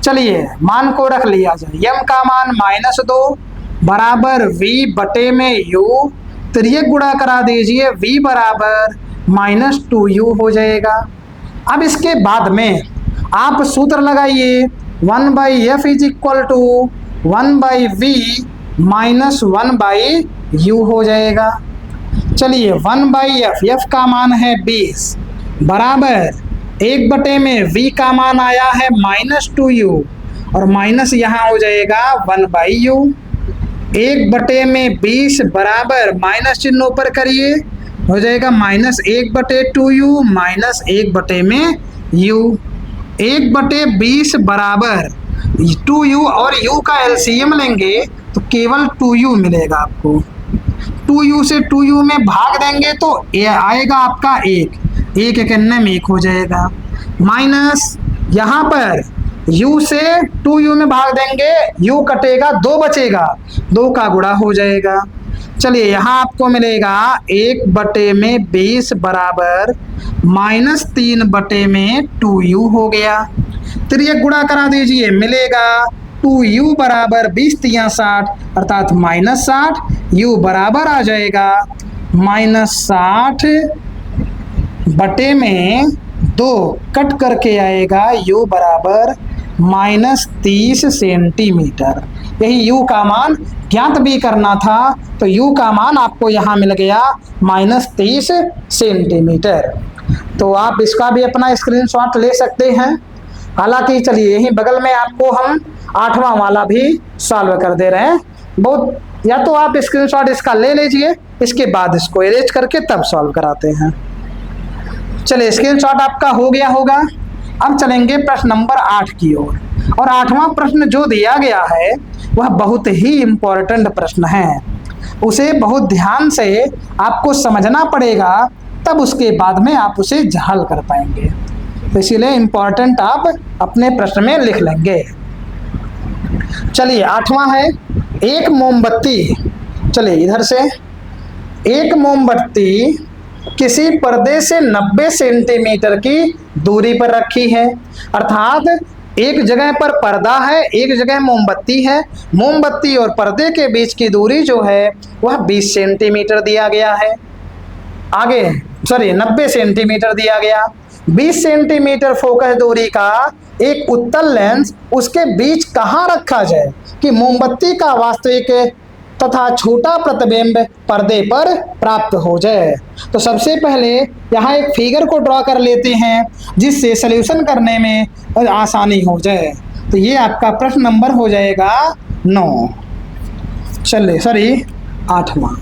चलिए मान को रख लिया जाए, m का मान -2 बराबर v/u, तिर्यक गुणा करा दीजिए, v बराबर -2u हो जाएगा। अब इसके बाद में आप सूत्र लगाइए, 1/f is equal to 1/v minus 1/u हो जाएगा। चलिए 1/f, f का मान है 20 बराबर 1/में v का मान आया है -2u और माइनस यहाँ हो जाएगा 1/u। 1/में 20 बराबर माइनस चिन्ह ऊपर करिए, हो जाएगा -1/2u माइनस 1/में u। 1/20 बराबर 2u और u का एलसीएम लेंगे तो केवल 2u मिलेगा आपको। 2u से 2u में भाग देंगे तो ये आएगा आपका 1, 1 1 में 1 हो जाएगा, माइनस यहाँ पर u से 2u में भाग देंगे, u कटेगा, 2 बचेगा, 2 का गुणा हो जाएगा। चलिए यहाँ आपको मिलेगा 1/20 बराबर -3/में 2u हो गया। तिर्यक गुणा करा दीजिए, मिलेगा 2u बराबर 20 3 60 अर्थात -60, u बराबर आ जाएगा -60/में 2 कट करके आएगा u बराबर -30 सेंटीमीटर। यही u का मान ज्ञात भी करना था, तो u का मान आपको यहाँ मिल गया -30 सेंटीमीटर। तो आप इसका भी अपना स्क्रीनशॉट ले सकते हैं। हालांकि चलिए यहीं बगल में आपको हम 8वां वाला भी सॉल्व कर दे रहे हैं। बहुत, या तो आप स्क्रीनशॉट इसका ले लीजिए, इसके बाद इसको इरेज करके तब सॉल्व कराते हैं। चलिए स्क्रीनशॉट आपका हो गया होगा। अब चलेंगे प्रश्न नंबर 8 की ओर। और 8वां प्रश्न जो दिया गया है वह बहुत ही इम्पोर्टेंट प्रश्न है। उसे बहुत ध्यान से आपको समझना पड़ेगा, तब उसके बाद में आप उसे हल कर पाएंगे। तो इसीलिए इम्पोर्टेंट आप अपने प्रश्न में लिख लेंगे। चलिए 8वां है, एक मोमबत्ती, चलिए इधर से, एक मोमबत्ती किसी पर्दे से 90 सेंटीमीटर की दूरी पर रखी है। अर्थात एक जगह पर पर्दा है, एक जगह मोमबत्ती है। मोमबत्ती और पर्दे के बीच की दूरी जो है वह 20 सेंटीमीटर दिया गया है। आगे 90 सेंटीमीटर दिया गया। 20 सेंटीमीटर फोकस दूरी का एक उत्तल लेंस उसके बीच कहाँ रखा जाए कि मोमबत्ती का वास्तविक तथा छोटा प्रतिबिंब पर्दे पर प्राप्त हो जाए। तो सबसे पहले यहाँ एक फिगर को ड्रॉ कर लेते हैं, जिससे सॉल्यूशन करने में आसानी हो जाए। तो ये आपका प्रश्न नंबर हो जाएगा 9। चलिए 8वां।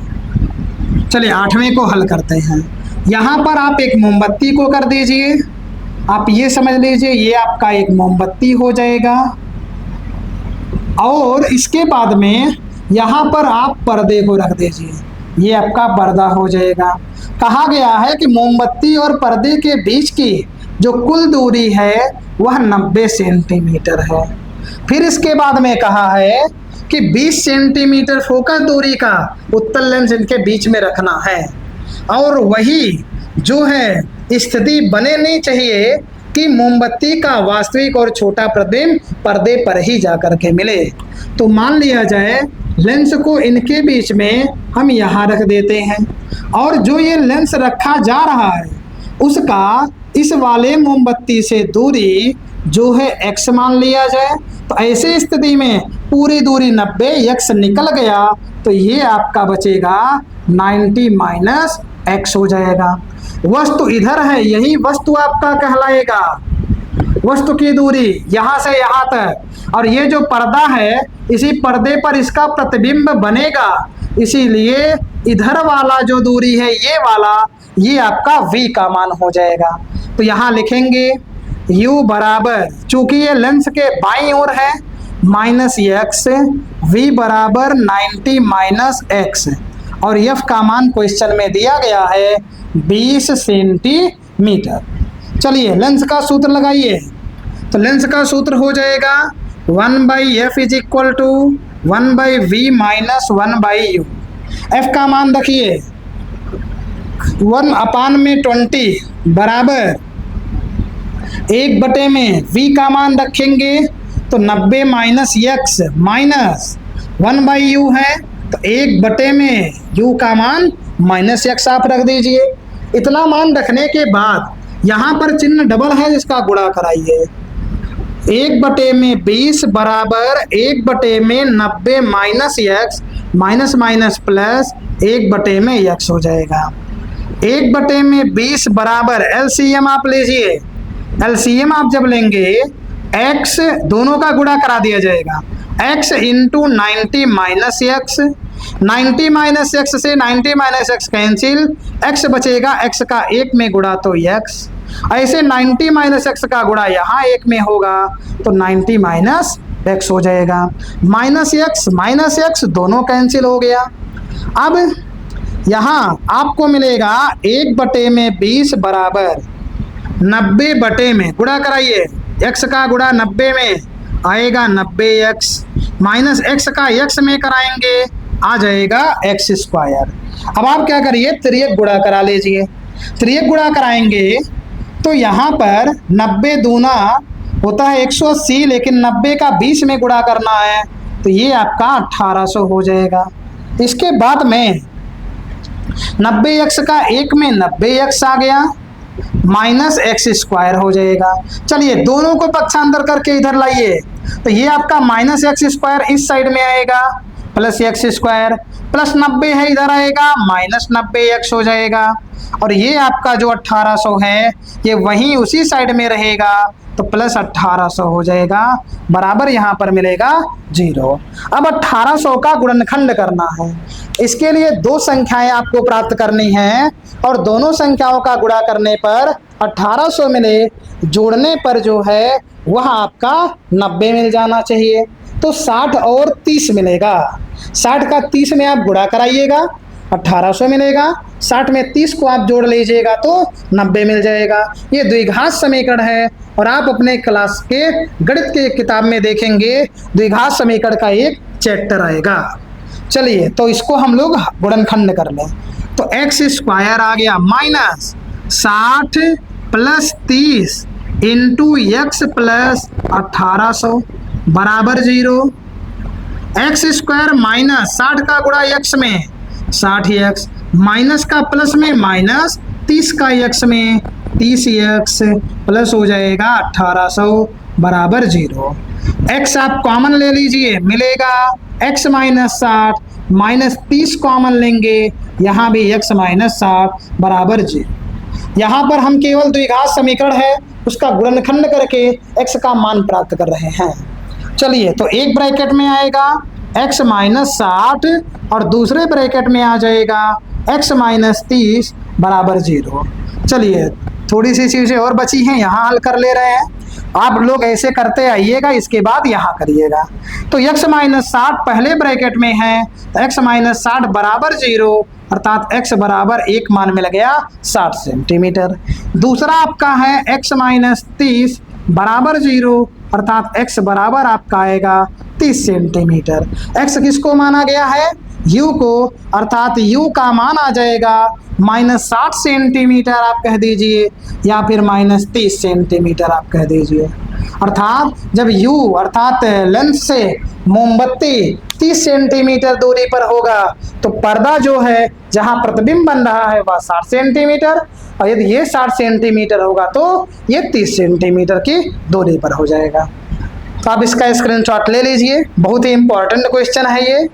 चलिए 8वें को हल करते हैं। यहाँ पर आप एक मोमबत्ती को कर दीजिए। आप ये समझ लीजिए ये आपका एक मोमबत्ती हो जाएगा, और इसके बाद में यहाँ पर आप पर्दे को रख दीजिए। ये आपका पर्दा हो जाएगा। कहा गया है कि मोमबत्ती और पर्दे के बीच की जो कुल दूरी है वह 90 सेंटीमीटर है। फिर इसके बाद में कहा है कि 20 सेंटीमीटर फोकस दूरी का उत्तल लेंस इनके बीच में रखना है, और वही जो है स्थिति बने नहीं चाहिए कि मोमबत्ती का वास्तविक और छोटा प्रतिबिंब पर्दे पर ही जाकर के मिले। तो मान लिया जाए लेंस को इनके बीच में हम यहाँ रख देते हैं, और जो ये लेंस रखा जा रहा है उसका इस वाले मोमबत्ती से दूरी जो है x मान लिया जाए। तो ऐसे स्थिति में पूरी दूरी 90, x निकल गया, तो ये आपका बचेगा 90 माइनस x हो जाएगा। वस्तु इधर है, यही वस्तु आपका कहलाएगा। वस्तु की दूरी यहाँ से यहाँ तक, और ये जो पर्दा है इसी पर्दे पर इसका प्रतिबिंब बनेगा, इसीलिए इधर वाला जो दूरी है ये वाला, ये आपका v का मान हो जाएगा। तो यहाँ लिखेंगे u बराबर, चूंकि ये लेंस के बाईं ओर है, -x, v बराबर 90 माइनस x, और f का मान क्वेश्चन में दिया गया है 20 सेंटीमीटर। चलिए लेंस का सूत्र लगाइए। तो लेंस का सूत्र हो जाएगा 1/f is equal to 1/v minus 1/u। f का मान रखिए 1/20 बराबर 1/में v का मान रखेंगे तो 90 माइनस x माइनस 1/u है, तो 1/में u का मान -x आप रख दीजिए। इतना मान रखने के बाद यहाँ पर चिन्ह डबल है जिसका गुणा कराइए। 1/में 20 बराबर 1/में 90 minus x minus minus plus 1/में x हो जाएगा। 1/में 20 बराबर एलसीएम आप लीजिए। एलसीएम आप जब लेंगे x दोनों का गुणा करा दिया जाएगा। x into 90 minus x, 90 minus x से 90 माइनस एक्स कैंसिल, x बचेगा, x का 1 में गुणा तो x, ऐसे 90 माइनस एक्स का गुणा यहाँ 1 में होगा तो 90 माइनस एक्स हो जाएगा। माइनस एक्स दोनों कैंसिल हो गया। अब यहाँ आपको मिलेगा 1/में 20 बराबर 90 में गुणा कराइए, x का गुणा 90 में आएगा 90x माइनस x का x में कराएंगे आ जाएगा x²। अब आप क्या करिए, त्रियक गुणा करा लीजिए। त्रियक गुणा कराएंगे तो यहाँ पर 90 दूना होता है 180, लेकिन 90 का 20 में गुणा करना है तो ये आपका 1800 हो जाएगा। इसके बाद में 90x का 1 में 90x आ गया, माइनस एक्स स्क्वायर हो जाएगा। चलिए दोनों को पक्षांतर करके इधर लाइए, तो ये आपका माइनस एक्स स्क्वायर इस साइड में आएगा, प्लस एक्स स्क्वायर, प्लस 90 है इधर आएगा, माइनस 90 एक्स हो जाएगा। और ये आपका जो 1800 है ये वहीं उसी साइड में रहेगा, तो प्लस 1800 हो जाएगा, बराबर यहाँ पर मिलेगा 0। अब 1800 का गुणनखंड करना है। इसके लिए दो संख्याएं आपको प्राप्त करनी है और दोनों संख्याओं का गुणा करने पर 1800 मिले, जोड़ने पर जो है वह आपका 90 मिल जाना चाहिए। तो 60 और 30 मिलेगा। 60 का 30 में आप गुणा कराइएगा, 1800 मिलेगा, 60 में 30 को आप जोड़ लीजिएगा तो 90 मिल जाएगा। ये द्विघात समीकरण है और आप अपने क्लास के गणित के किताब में देखेंगे द्विघात समीकरण का एक चैप्टर आएगा। चलिए तो इसको हम लोग गुणनखंड कर लें। तो एक्स स्क्वायर आ गया minus 60 plus 30 into x plus 1800 बराबर 0। एक्स स्क्वायर माइनस 60 का गुणा एक्स में 60 एक्स, माइनस का प्लस में माइनस 30 का एक्स में 30 एक्स, प्लस हो जाएगा 1800 बराबर 0। एक्स आप कॉमन ले लीजिए, मिलेगा एक्स माइनस 60, माइनस 30 कॉमन लेंगे, यहाँ भी एक्स माइनस 60 बराबर 0। यहाँ पर हम केवल द्विघात समीकरण है उसका गुणनखंड करके एक्स का मान प्राप्त कर रहे हैं। चलिए तो एक ब्रैकेट में आएगा x माइनस 60 और दूसरे ब्रैकेट में आ जाएगा x माइनस 30 बराबर 0। चलिए थोड़ी सी चीज़ें और बची हैं, यहाँ हल कर ले रहे हैं। आप लोग ऐसे करते आइएगा, इसके बाद यहाँ करिएगा। तो x माइनस 60 पहले ब्रैकेट में है, तो x माइनस 60 बराबर 0 अर्थात x बराबर 1 मान मिल गया 60 सेंटीमीटर। दूसरा आपका है x माइनस 30 बराबर 0 अर्थात x बराबर आपका आएगा 30 सेंटीमीटर। x किसको माना गया है? u को, अर्थात u का मान आ जाएगा माइनस 60 सेंटीमीटर आप कह दीजिए या फिर माइनस 30 सेंटीमीटर आप कह दीजिए। अर्थात जब u अर्थात लेंस से मोमबत्ती 30 सेंटीमीटर दूरी पर होगा तो पर्दा जो है जहां प्रतिबिंब बन रहा है वह 60 सेंटीमीटर, और यदि ये 60 सेंटीमीटर होगा तो ये 30 सेंटीमीटर की दूरी पर हो जाएगा। तो आप इसका स्क्रीनशॉट ले लीजिए, बहुत ही इंपॉर्टेंट क्वेश्चन है ये।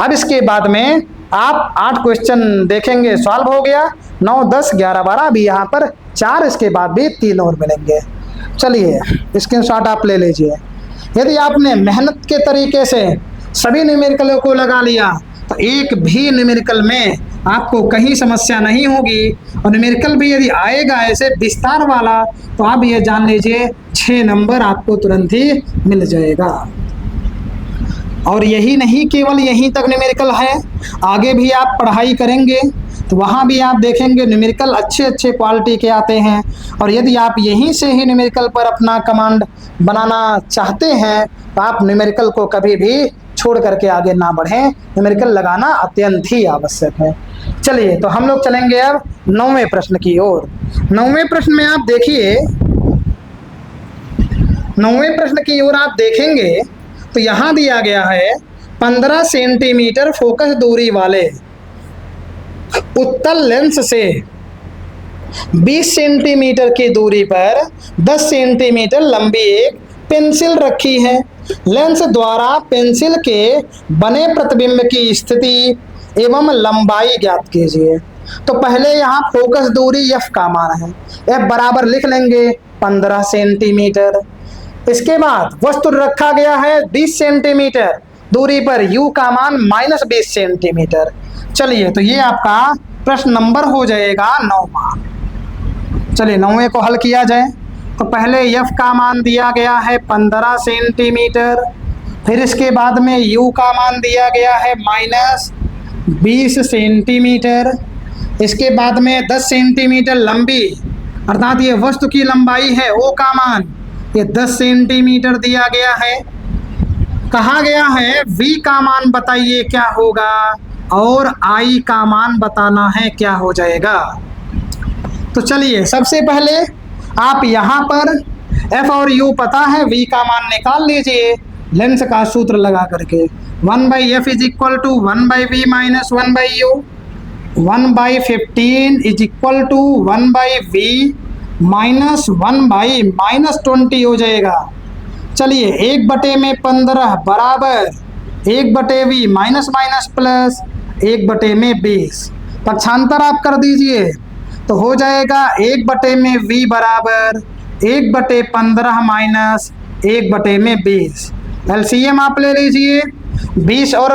अब इसके बाद में आप 8 क्वेश्चन देखेंगे, सॉल्व हो गया। 9, 10, 11, 12 अभी यहाँ पर 4, इसके बाद भी 3 और मिलेंगे। चलिए स्क्रीनशॉट आप ले लीजिए। यदि आपने मेहनत के तरीके से सभी न्यूमेरिकलों को लगा लिया तो एक भी न्यूमेरिकल में आपको कहीं समस्या नहीं होगी, और न्यूमेरिकल भी यदि आएगा ऐसे विस्तार वाला तो आप ये जान लीजिए 6 नंबर आपको तुरंत ही मिल जाएगा। और यही नहीं केवल यहीं तक न्यूमेरिकल है, आगे भी आप पढ़ाई करेंगे तो वहाँ भी आप देखेंगे न्यूमेरिकल अच्छे अच्छे क्वालिटी के आते हैं। और यदि आप यहीं से ही न्यूमेरिकल पर अपना कमांड बनाना चाहते हैं तो आप न्यूमेरिकल को कभी भी छोड़ करके आगे ना बढ़ें, न्यूमेरिकल लगाना अत्यंत ही आवश्यक है। चलिए तो हम लोग चलेंगे अब 9वें प्रश्न की ओर। 9वें प्रश्न में आप देखिए, 9वें प्रश्न की ओर आप देखेंगे तो यहाँ दिया गया है 15 सेंटीमीटर फोकस दूरी वाले उत्तल लेंस से 20 सेंटीमीटर की दूरी पर 10 सेंटीमीटर लंबी एक पेंसिल रखी है। लेंस द्वारा पेंसिल के बने प्रतिबिंब की स्थिति एवं लंबाई ज्ञात कीजिए। तो पहले यहाँ फोकस दूरी f का मान है, f बराबर लिख लेंगे 15 सेंटीमीटर। इसके बाद वस्तु रखा गया है 20 सेंटीमीटर दूरी पर, u का मान माइनस 20 सेंटीमीटर। चलिए तो ये आपका प्रश्न नंबर हो जाएगा 9वां। चलिए 9वें को हल किया जाए। तो पहले f का मान दिया गया है 15 सेंटीमीटर, फिर इसके बाद में u का मान दिया गया है माइनस 20 सेंटीमीटर, इसके बाद में 10 सेंटीमीटर लंबी अर्थात ये वस्तु की लंबाई है, o का मान ये 10 सेंटीमीटर दिया गया है। कहा गया है v का मान बताइए क्या होगा और I का मान बताना है क्या हो जाएगा। तो चलिए सबसे पहले आप यहाँ पर f और u पता है, v का मान निकाल लीजिए लेंस का सूत्र लगा करके। 1/f is equal to 1/v minus 1/u। 1/15 is equal to 1/v minus 1/-20 हो जाएगा। चलिए 1/15 बराबर 1/v माइनस माइनस प्लस 1/20। पक्षांतर आप कर दीजिए तो हो जाएगा 1/v बराबर 1/15 माइनस 1/20। एलसीएम आप ले लीजिए, 20 और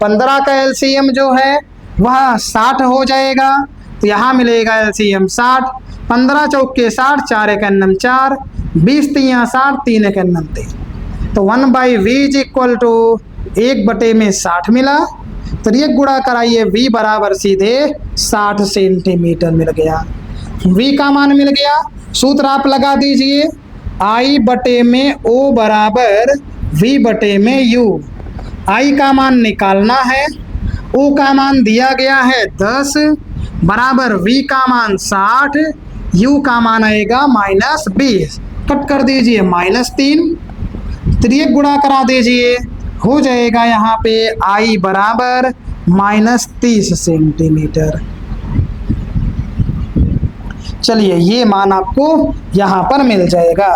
15 का एलसीएम जो है वह 60 हो जाएगा। तो यहाँ मिलेगा एलसीएम 60, 15 चौके 60, 4 एकन्नम 4, 20 तियाँ 60, 3 एकन्नम 3। तो 1/v इज इक्वल टू 1/60 मिला। तो ये गुणा कराइए, v बराबर सीधे 60 सेंटीमीटर मिल गया। v का मान मिल गया, सूत्र आप लगा दीजिए, I/O बराबर v/u। I का मान निकालना है, O का मान दिया गया है 10 बराबर v का मान 60, u का मान आएगा -20। कट कर दीजिए -3, त्रिय गुणा करा दीजिए, हो जाएगा यहाँ पे I बराबर -30 सेंटीमीटर। चलिए ये मान आपको यहाँ पर मिल जाएगा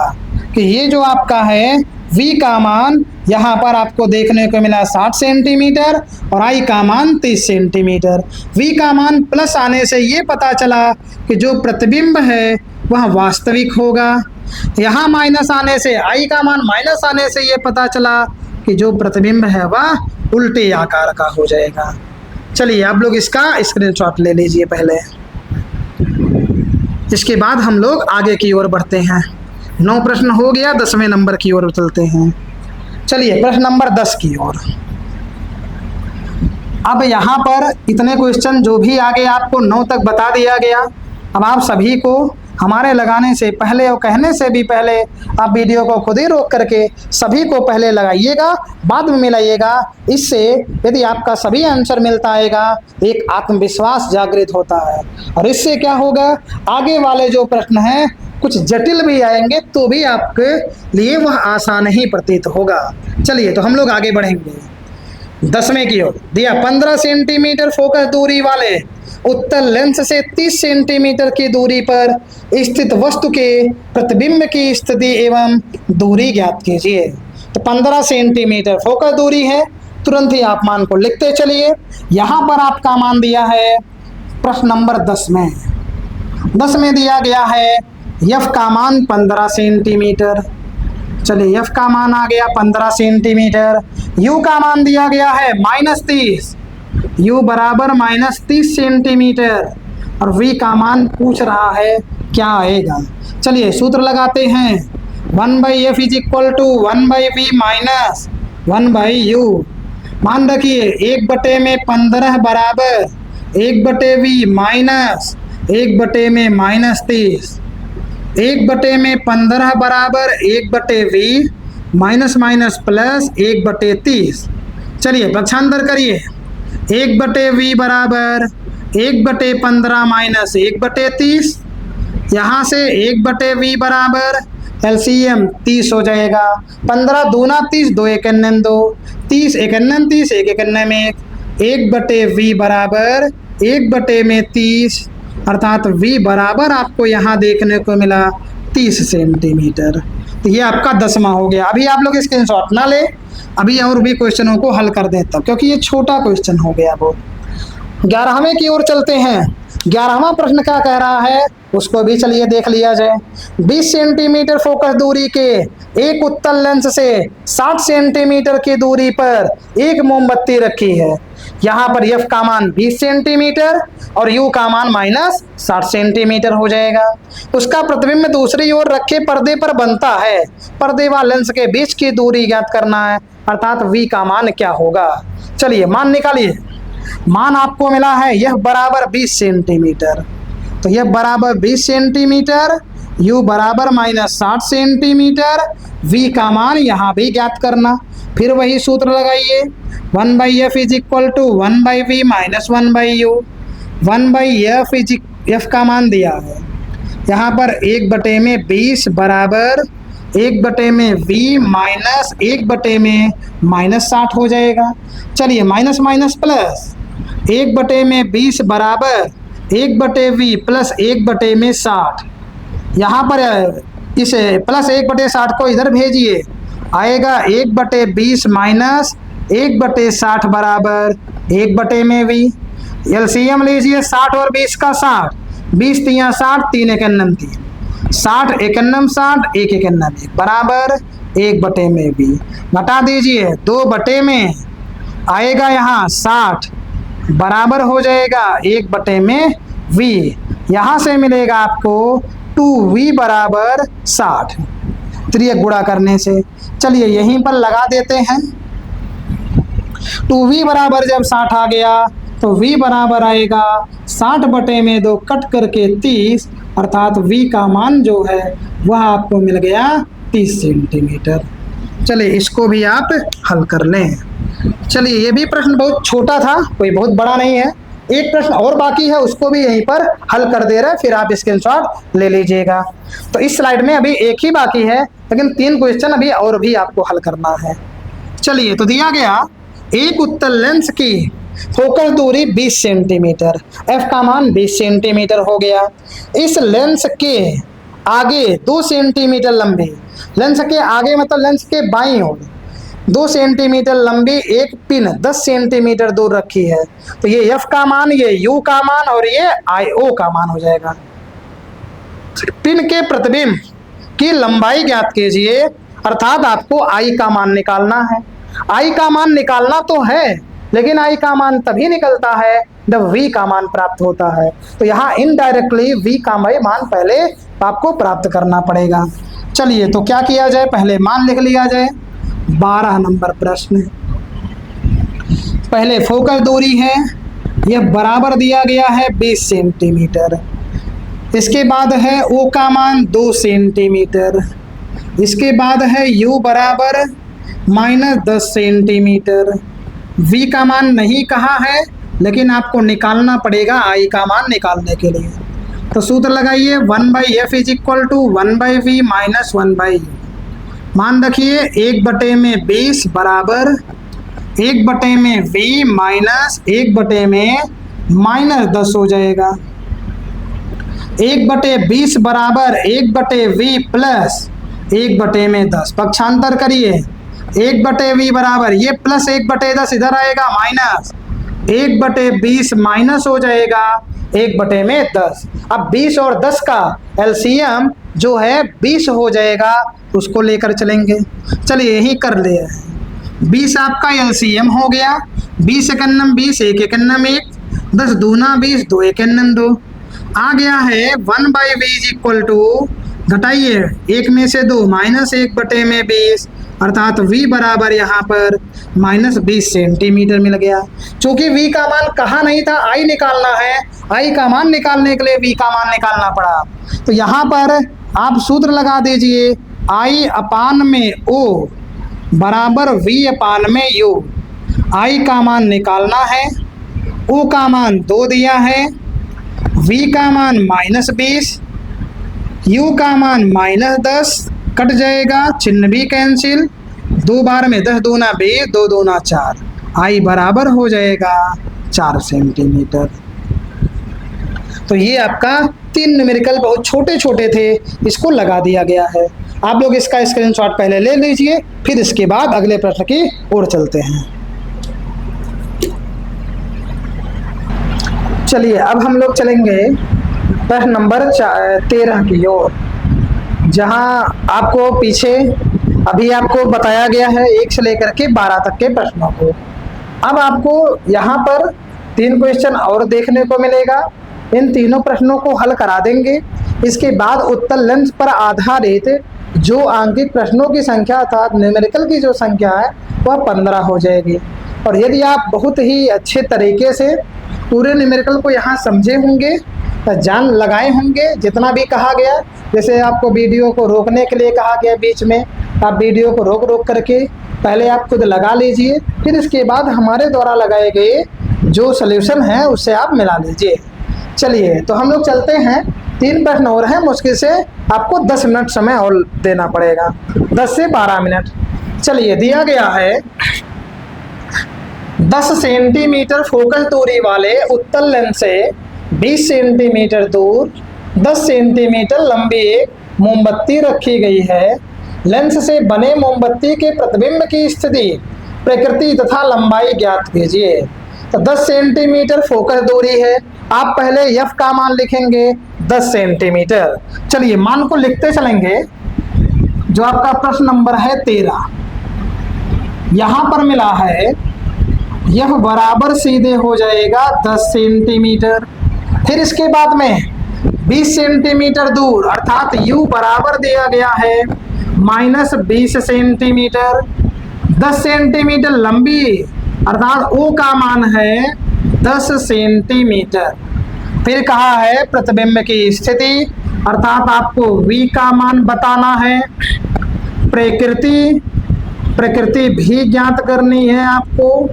कि ये जो आपका है v का मान यहाँ पर आपको देखने को मिला 60 सेंटीमीटर और I का मान 30 सेंटीमीटर। v का मान प्लस आने से ये पता चला कि जो प्रतिबिंब है वह वास्तविक होगा। यहाँ माइनस आने से, I का मान माइनस आने से ये पता चला कि जो प्रतिबिंब है वह उल्टे आकार का हो जाएगा। चलिए आप लोग इसका स्क्रीनशॉट ले लीजिए पहले, इसके बाद हम लोग आगे की ओर बढ़ते हैं। 9 प्रश्न हो गया, 10वें नंबर की ओर चलते हैं। चलिए प्रश्न नंबर 10 की ओर। अब यहाँ पर इतने क्वेश्चन जो भी आगे आपको 9 तक बता दिया गया। अब आप सभी को हमारे लगाने से पहले और कहने से भी पहले आप वीडियो को खुद ही रोक करके सभी को पहले लगाइएगा, बाद में मिलाइएगा। इससे यदि आपका सभी आंसर मिलता आएगा, एक आत्मविश्वास जागृत होता है और इससे क्या होगा, आगे वाले जो प्रश्न हैं कुछ जटिल भी आएंगे तो भी आपके लिए वह आसान ही प्रतीत होगा। चलिए तो हम लोग आगे बढ़ेंगे। 10वें की ओर दिया 15 सेंटीमीटर फोकस दूरी वाले उत्तल लेंस से 30 सेंटीमीटर की दूरी पर स्थित वस्तु के प्रतिबिंब की स्थिति एवं दूरी ज्ञात कीजिए। तो 15 सेंटीमीटर फोकस दूरी है, तुरंत ही आप मान को लिखते चलिए। यहाँ पर आपका मान दिया है प्रश्न नंबर 10 में। 10 में दिया गया है F का मान 15 सेंटीमीटर। चलिए F का मान आ गया 15 सेंटीमीटर। U का मान दिया गया है -30, U बराबर -30 सेंटीमीटर और V का मान पूछ रहा है क्या आएगा। चलिए सूत्र लगाते हैं, 1/F is equal to 1/V minus 1/U। मान रखिए 1/15 बराबर 1/V माइनस 1/-30। 1/15 बराबर 1/V माइनस माइनस प्लस 1/30। चलिए पक्षांतर करिए, 1/V बराबर 1/15 माइनस 1/30। यहाँ से 1/V बराबर एलसीएम 30 हो जाएगा। 15 दूना 30, 2 एकन्नम 2, 30 एकन्नम 30, 1 एकन्नम 1। 1/V बराबर 1/30 अर्थात V बराबर आपको यहाँ देखने को मिला 30 सेंटीमीटर। तो ये आपका 10वां हो गया। अभी आप लोग स्क्रीनशॉट ना ले, अभी और भी क्वेश्चनों को हल कर देता हूँ क्योंकि ये छोटा क्वेश्चन हो गया। वो 11वें की ओर चलते हैं। 11वां प्रश्न क्या कह रहा है उसको भी चलिए देख लिया जाए। 20 सेंटीमीटर फोकस दूरी के एक उत्तल लेंस से 60 सेंटीमीटर की दूरी पर एक मोमबत्ती रखी है। यहाँ पर F का मान 20 सेंटीमीटर और U का मान -60 सेंटीमीटर हो जाएगा। उसका प्रतिबिंब दूसरी ओर रखे पर्दे पर बनता है। पर्दे व लेंस के बीच की दूरी ज्ञात करना है, अर्थात V का मान क्या होगा। चलिए मान निकालिए। मान आपको मिला है यह बराबर 20 सेंटीमीटर। तो यह बराबर 20 सेंटीमीटर, U बराबर -60 सेंटीमीटर, V का मान यहाँ भी ज्ञात करना। फिर वही सूत्र लगाइए, 1/F is equal to 1/V minus 1/U। 1/F is F का मान दिया है यहाँ पर 1/20 बराबर 1/V माइनस 1/-60 हो जाएगा। चलिए माइनस माइनस प्लस 1/20 बराबर 1/20 प्लस 1/60। यहाँ पर इस प्लस 1/60 को इधर भेजिए, आएगा 1/20 माइनस 1/60 बराबर 1/20। एलसीएम लीजिए 60 और 20 का 60, 20 तिया 60, 3 एकन्नम 3, 60 एकन्नम 60, 1 एकन्नम 1 बराबर 1/20। घटा दीजिए 2/में आएगा यहाँ 60 बराबर हो जाएगा 1/v। यहाँ से मिलेगा आपको 2v बराबर 60 त्रियक गुणा करने से। चलिए यहीं पर लगा देते हैं। 2v बराबर जब 60 आ गया तो v बराबर आएगा 60/2 कट करके 30, अर्थात v का मान जो है वह आपको मिल गया 30 सेंटीमीटर। चलिए इसको भी आप हल कर लें। चलिए ये भी प्रश्न बहुत छोटा था, कोई बहुत बड़ा नहीं है। एक प्रश्न और बाकी है, उसको भी यहीं पर हल कर दे रहे हैं, फिर आप स्क्रीनशॉट ले लीजिएगा। तो इस स्लाइड में अभी एक ही बाकी है, लेकिन 3 क्वेश्चन अभी और भी आपको हल करना है। चलिए तो दिया गया एक उत्तल लेंस की फोकल दूरी 20 सेंटीमीटर, f का मान 20 सेंटीमीटर हो गया। इस लेंस के आगे 2 सेंटीमीटर लंबी, लेंस के आगे मतलब लेंस के बाईं ओर 2 सेंटीमीटर लंबी एक पिन 10 सेंटीमीटर दूर रखी है। तो ये f का मान, ये u का मान और ये IO का मान हो जाएगा। पिन के प्रतिबिंब की लंबाई ज्ञात कीजिए, अर्थात आपको I का मान निकालना है। I का मान निकालना तो है, लेकिन I का मान तभी निकलता है जब V का मान प्राप्त होता है। तो यहाँ इनडायरेक्टली V का मान पहले आपको प्राप्त करना पड़ेगा। चलिए तो क्या किया जाए, पहले मान लिख लिया जाए। 12 नंबर प्रश्न, पहले फोकल दूरी है, यह बराबर दिया गया है 20 सेंटीमीटर। इसके बाद है O का मान 2 सेंटीमीटर। इसके बाद है U बराबर -10 सेंटीमीटर। V का मान नहीं कहा है, लेकिन आपको निकालना पड़ेगा I का मान निकालने के लिए। तो सूत्र लगाइए 1/f = 1/v - 1/u। मान रखिए 1/20 बराबर 1/v माइनस 1/10 हो जाएगा। 1/20 बराबर 1/v प्लस 1/10। पक्षांतर करिए, 1/v बराबर ये प्लस 1/10 इधर आएगा माइनस 1/20 माइनस हो जाएगा 1/10। अब 20 और 10 का एलसीएम जो है 20 हो जाएगा, उसको लेकर चलेंगे। चलिए यही कर ले, 20 आपका एलसीएम हो गया। 20 एकन्नम 20, 1 एकन्नम 1, 10 दूना 20, 2 एकन्नम 2 आ गया है। 1/v घटाइए 1 में से 2 माइनस 1/20, अर्थात v बराबर यहाँ पर -20 सेंटीमीटर मिल गया। चूंकि v का मान कहा नहीं था, I निकालना है, I का मान निकालने के लिए v का मान निकालना पड़ा। तो यहाँ पर आप सूत्र लगा दीजिए, I/O बराबर v/u। I का मान निकालना है, O का मान 2 दिया है, v का मान -20, u का मान -10, कट जाएगा, चिन्ह भी कैंसिल, 2 बार में 10 दूना 20, 2 दूना 4, I बराबर हो जाएगा 4 सेंटीमीटर। तो ये आपका 3 न्यूमेरिकल बहुत छोटे छोटे थे, इसको लगा दिया गया है। आप लोग इसका स्क्रीनशॉट पहले ले लीजिए, फिर इसके बाद अगले प्रश्न की ओर चलते हैं। चलिए अब हम लोग चलेंगे प्रश्न नंबर 13 की ओर, जहां आपको पीछे अभी आपको बताया गया है 1 से लेकर के 12 तक के प्रश्नों को। अब आपको यहाँ पर 3 क्वेश्चन और देखने को मिलेगा। इन तीनों प्रश्नों को हल करा देंगे। इसके बाद उत्तल लेंस पर आधारित जो आंकिक प्रश्नों की संख्या अर्थात न्यूमेरिकल की जो संख्या है वह 15 हो जाएगी। और यदि आप बहुत ही अच्छे तरीके से पूरे न्यूमेरिकल को यहाँ समझे होंगे, जान लगाए होंगे, जितना भी कहा गया, जैसे आपको वीडियो को रोकने के लिए कहा गया बीच में, आप वीडियो को रोक करके पहले आप खुद लगा लीजिए, फिर इसके बाद हमारे द्वारा लगाए गए जो सॉल्यूशन है उससे आप मिला लीजिए। चलिए तो हम लोग चलते हैं। 3 प्रश्न और हैं, मुश्किल से आपको 10 मिनट समय और देना पड़ेगा, 10 से 12 मिनट। चलिए दिया गया है 10 सेंटीमीटर फोकस दूरी वाले उत्तल लेंस से 20 सेंटीमीटर दूर 10 सेंटीमीटर लंबी एक मोमबत्ती रखी गई है। लेंस से बने मोमबत्ती के प्रतिबिंब की स्थिति, प्रकृति तथा लंबाई ज्ञात कीजिए। तो 10 सेंटीमीटर फोकस दूरी है, आप पहले एफ का मान लिखेंगे 10 सेंटीमीटर। चलिए मान को लिखते चलेंगे। जो आपका प्रश्न नंबर है 13, यहां पर मिला है एफ बराबर सीधे हो जाएगा 10 सेंटीमीटर। फिर इसके बाद में 20 सेंटीमीटर दूर अर्थात u बराबर दिया गया है -20 सेंटीमीटर। 10 सेंटीमीटर लंबी अर्थात O का मान है 10 सेंटीमीटर। फिर कहा है प्रतिबिंब की स्थिति अर्थात आपको V का मान बताना है। प्रकृति भी ज्ञात करनी है आपको।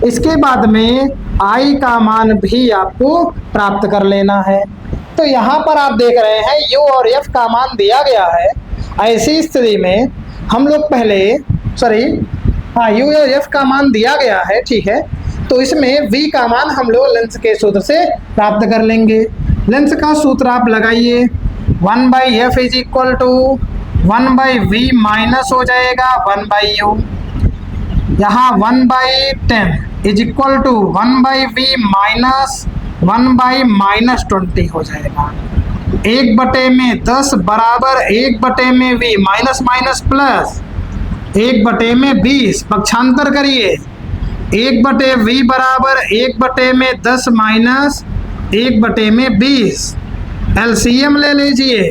इसके बाद में I का मान भी आपको प्राप्त कर लेना है। तो यहाँ पर आप देख रहे हैं U और F का मान दिया गया है। ऐसी स्थिति में हम लोग पहले U और F का मान दिया गया है, ठीक है। तो इसमें V का मान हम लोग लेंस के सूत्र से प्राप्त कर लेंगे। लेंस का सूत्र आप लगाइए, 1/f is equal to 1/v minus हो जाएगा 1/u। यहाँ 1/10 is equal to 1/v minus 1/-20 हो जाएगा। 1/10 बराबर 1/v माइनस माइनस प्लस 1/20 पक्षांतर करिए। 1/v बराबर 1/10 माइनस 1/20। एलसीएम ले लीजिए।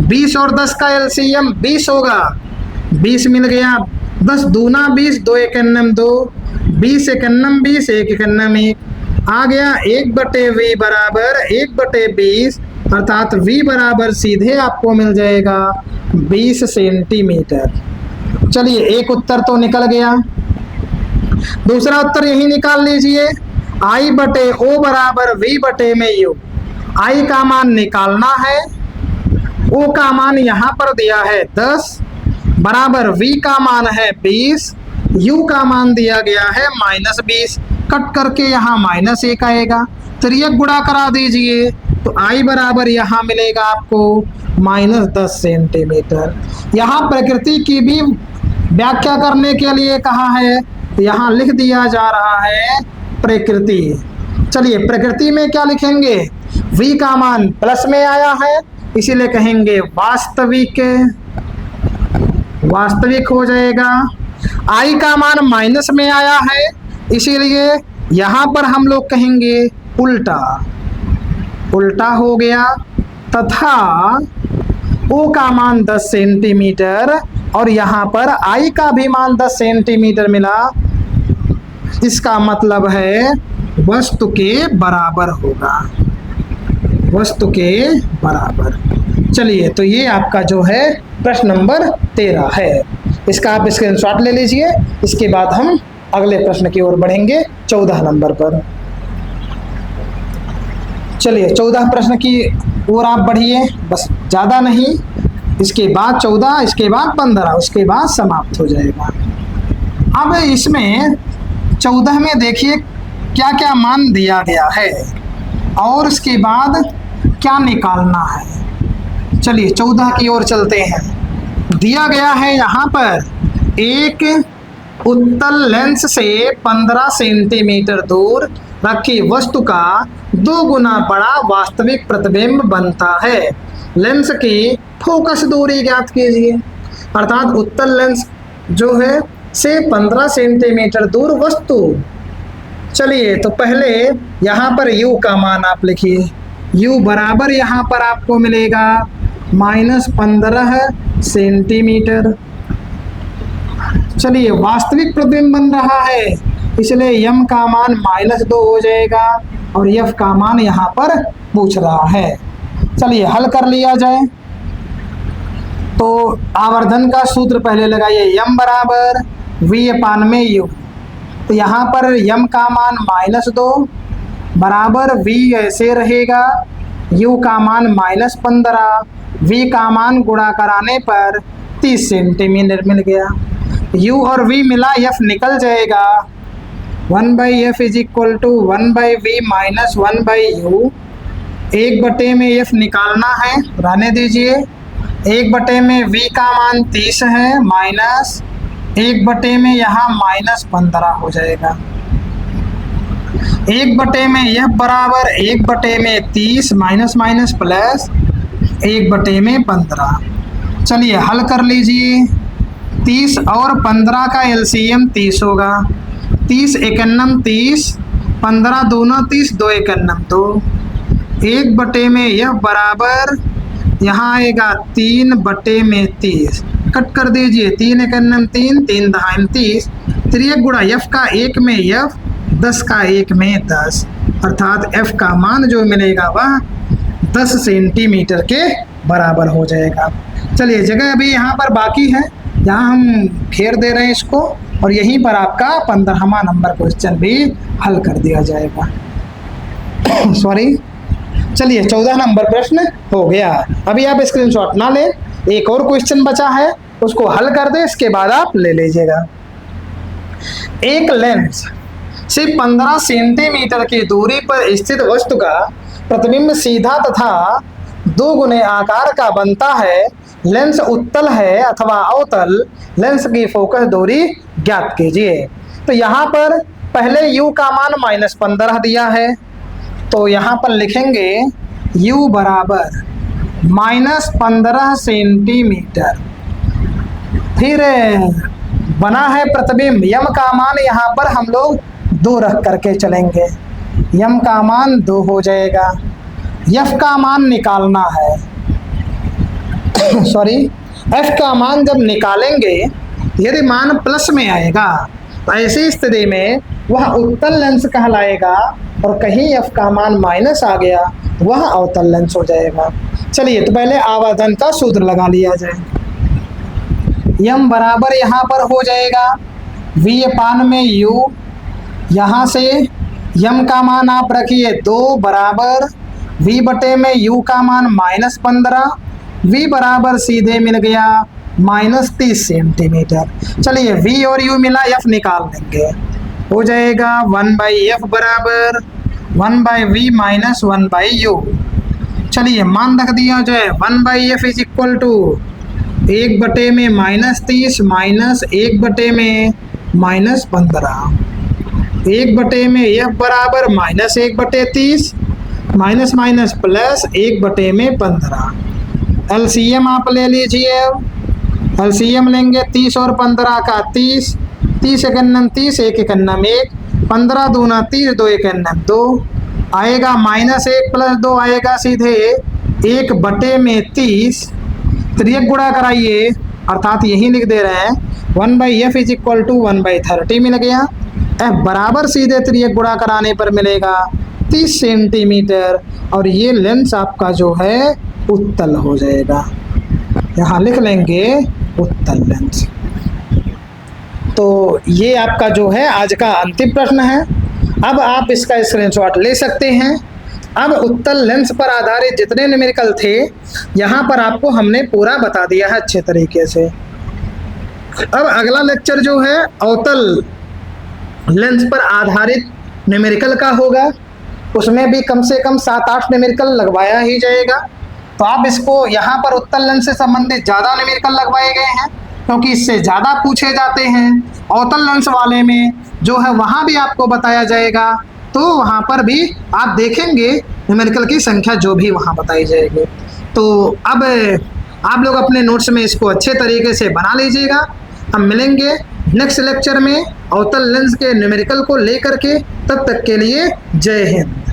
20 और 10 का एलसीएम 20 होगा। 20 मिल गया, 10 दूना 20, 2 1 2, 20 1 20, 1 1 1 आ गया। 1/v बराबर 1/20 अर्थात v बराबर सीधे आपको मिल जाएगा 20 सेंटीमीटर। चलिए एक उत्तर तो निकल गया। दूसरा उत्तर यही निकाल लीजिए, I/O बराबर V/u। I का मान निकालना है, O का मान यहाँ पर दिया है 10 बराबर V का मान है 20, U का मान दिया गया है -20। कट करके यहाँ -1 आएगा, त्रियक गुणा करा दीजिए तो I बराबर यहाँ मिलेगा आपको -10 सेंटीमीटर। यहाँ प्रकृति की भी व्याख्या करने के लिए कहा है, यहाँ लिख दिया जा रहा है प्रकृति। चलिए प्रकृति में क्या लिखेंगे, V का मान प्लस में आया है इसीलिए कहेंगे वास्तविक, वास्तविक हो जाएगा। I का मान माइनस में आया है इसीलिए यहाँ पर हम लोग कहेंगे उल्टा, उल्टा हो गया। तथा O का मान 10 सेंटीमीटर और यहाँ पर I का भी मान 10 सेंटीमीटर मिला, इसका मतलब है वस्तु के बराबर होगा, वस्तु के बराबर। चलिए तो ये आपका जो है प्रश्न नंबर 13 है, इसका आप स्क्रीनशॉट ले लीजिए। इसके बाद हम अगले प्रश्न की ओर बढ़ेंगे 14 नंबर पर। चलिए 14 प्रश्न की ओर आप बढ़िए, बस ज़्यादा नहीं। इसके बाद 14, इसके बाद 15, उसके बाद समाप्त हो जाएगा। अब इसमें 14 में देखिए क्या क्या मान दिया गया है और उसके बाद क्या निकालना है। चलिए 14 की ओर चलते हैं। दिया गया है यहाँ पर एक उत्तल लेंस से 15 सेंटीमीटर दूर रखी वस्तु का 2 गुना बड़ा वास्तविक प्रतिबिंब बनता है। लेंस की फोकस दूरी ज्ञात कीजिए। अर्थात उत्तल लेंस जो है से 15 सेंटीमीटर दूर वस्तु। चलिए तो पहले यहाँ पर u का मान आप लिखिए। u बराबर यहाँ पर आपको मिलेगा -15 सेंटीमीटर। चलिए वास्तविक प्रतिबिंब बन रहा है इसलिए m का मान -2 हो जाएगा और f का मान यहाँ पर पूछ रहा है। चलिए हल कर लिया जाए। तो आवर्धन का सूत्र पहले लगाइए, m बराबर v/u। तो यहाँ पर m का मान -2 बराबर v ऐसे रहेगा, u का मान -15, v का मान गुणा कराने पर 30 सेंटीमीटर मिल गया। u और v मिला f निकल जाएगा 1/f is equal to 1/v minus 1/u। 1/f निकालना है, रहने दीजिए। 1/में v का मान 30 है, माइनस 1/में यहाँ -15 हो जाएगा। 1/में f बराबर 1/में 30 माइनस माइनस प्लस 1/में 15। चलिए हल कर लीजिए। 30 और 15 का एलसीएम 30 होगा। 30 एकन्नम 30, 15 दूना 30, 2 एकन्नम 2। 1/में यह बराबर यहाँ आएगा 3/में 30, कट कर दीजिए। 3 एकन्नम 3, 3 दहाई 30, 3 गुणा f का 1 में f, 10 का 1 में 10, अर्थात f का मान जो मिलेगा वह 10 सेंटीमीटर के बराबर हो जाएगा। चलिए जगह अभी यहाँ पर बाकी है, यहाँ हम फेर दे रहे हैं इसको, और यहीं पर आपका 15वां नंबर क्वेश्चन भी हल कर दिया जाएगा। सॉरी, चलिए 14 नंबर प्रश्न हो गया। अभी आप स्क्रीनशॉट ना लें, एक और क्वेश्चन बचा है, उसको हल कर दें, इसके बाद आप ले लीजिएगा। एक लेंस से 15 सेंटीमीटर की दूरी पर स्थित वस्तु का प्रतिबिंब सीधा तथा 2 गुने आकार का बनता है। लेंस उत्तल है अथवा अवतल, लेंस की फोकस दूरी ज्ञात कीजिए। तो यहाँ पर पहले u का मान -15 दिया है, तो यहाँ पर लिखेंगे u बराबर -15 सेंटीमीटर। फिर बना है प्रतिबिंब, यम का मान यहाँ पर हम लोग 2 रख करके चलेंगे, यम का मान 2 हो जाएगा। f का मान निकालना है, सॉरी f का मान जब निकालेंगे, यदि मान प्लस में आएगा तो ऐसी स्थिति में वह उत्तल लेंस कहलाएगा, और कहीं f का मान माइनस आ गया वह अवतल लेंस हो जाएगा। चलिए तो पहले आवर्धन का सूत्र लगा लिया जाए। यम बराबर यहाँ पर हो जाएगा v अपान में u, यहाँ से यम का मान आप रखिए 2 बराबर v/, में u का मान -15, v बराबर सीधे मिल गया -30 सेंटीमीटर। चलिए v और u मिला, f निकाल देंगे, हो जाएगा 1/f बराबर 1/v माइनस 1/u। चलिए मान रख दिया जाए, 1/f इज इक्वल टू 1/, में -30 माइनस 1/, में -15। 1/, में f बराबर -1/30 माइनस माइनस प्लस 1/, में 15। एलसीएम आप ले लीजिए। एलसीएम लेंगे 30 और 15 का 30, 30 एकन्नम 30, 1 एकन्नम 1, 15 दूना 30, 2 एकन्नम 2, आएगा -1 प्लस 2 आएगा सीधे 1/, में 30। 3 गुणा कराइए, अर्थात यही लिख दे रहे हैं 1/f इज इक्वल टू 1/30 मिल गया। f बराबर सीधे 3 गुणा कराने पर मिलेगा 30 सेंटीमीटर, और ये लेंस आपका जो है उत्तल हो जाएगा। यहाँ लिख लेंगे उत्तल लेंस। तो ये आपका जो है आज का अंतिम प्रश्न है। अब आप इसका स्क्रीनशॉट ले सकते हैं। अब उत्तल लेंस पर आधारित जितने न्यूमेरिकल थे, यहाँ पर आपको हमने पूरा बता दिया है अच्छे तरीके से। अब अगला लेक्चर जो है अवतल लेंस पर आधारित न्यूमेरिकल का होगा, उसमें भी कम से कम 7-8 न्यूमेरिकल लगवाया ही जाएगा। तो आप इसको यहाँ पर उत्तल लेंस से संबंधित ज़्यादा न्यूमेरिकल लगवाए गए हैं, क्योंकि इससे ज़्यादा पूछे जाते हैं। अवतल लेंस वाले में जो है वहाँ भी आपको बताया जाएगा, तो वहाँ पर भी आप देखेंगे न्यूमेरिकल की संख्या जो भी वहाँ बताई जाएगी। तो अब आप लोग अपने नोट्स में इसको अच्छे तरीके से बना लीजिएगा। हम मिलेंगे नेक्स्ट लेक्चर में अवतल लेंस के न्यूमेरिकल को लेकर के, तब तक के लिए जय हिंद।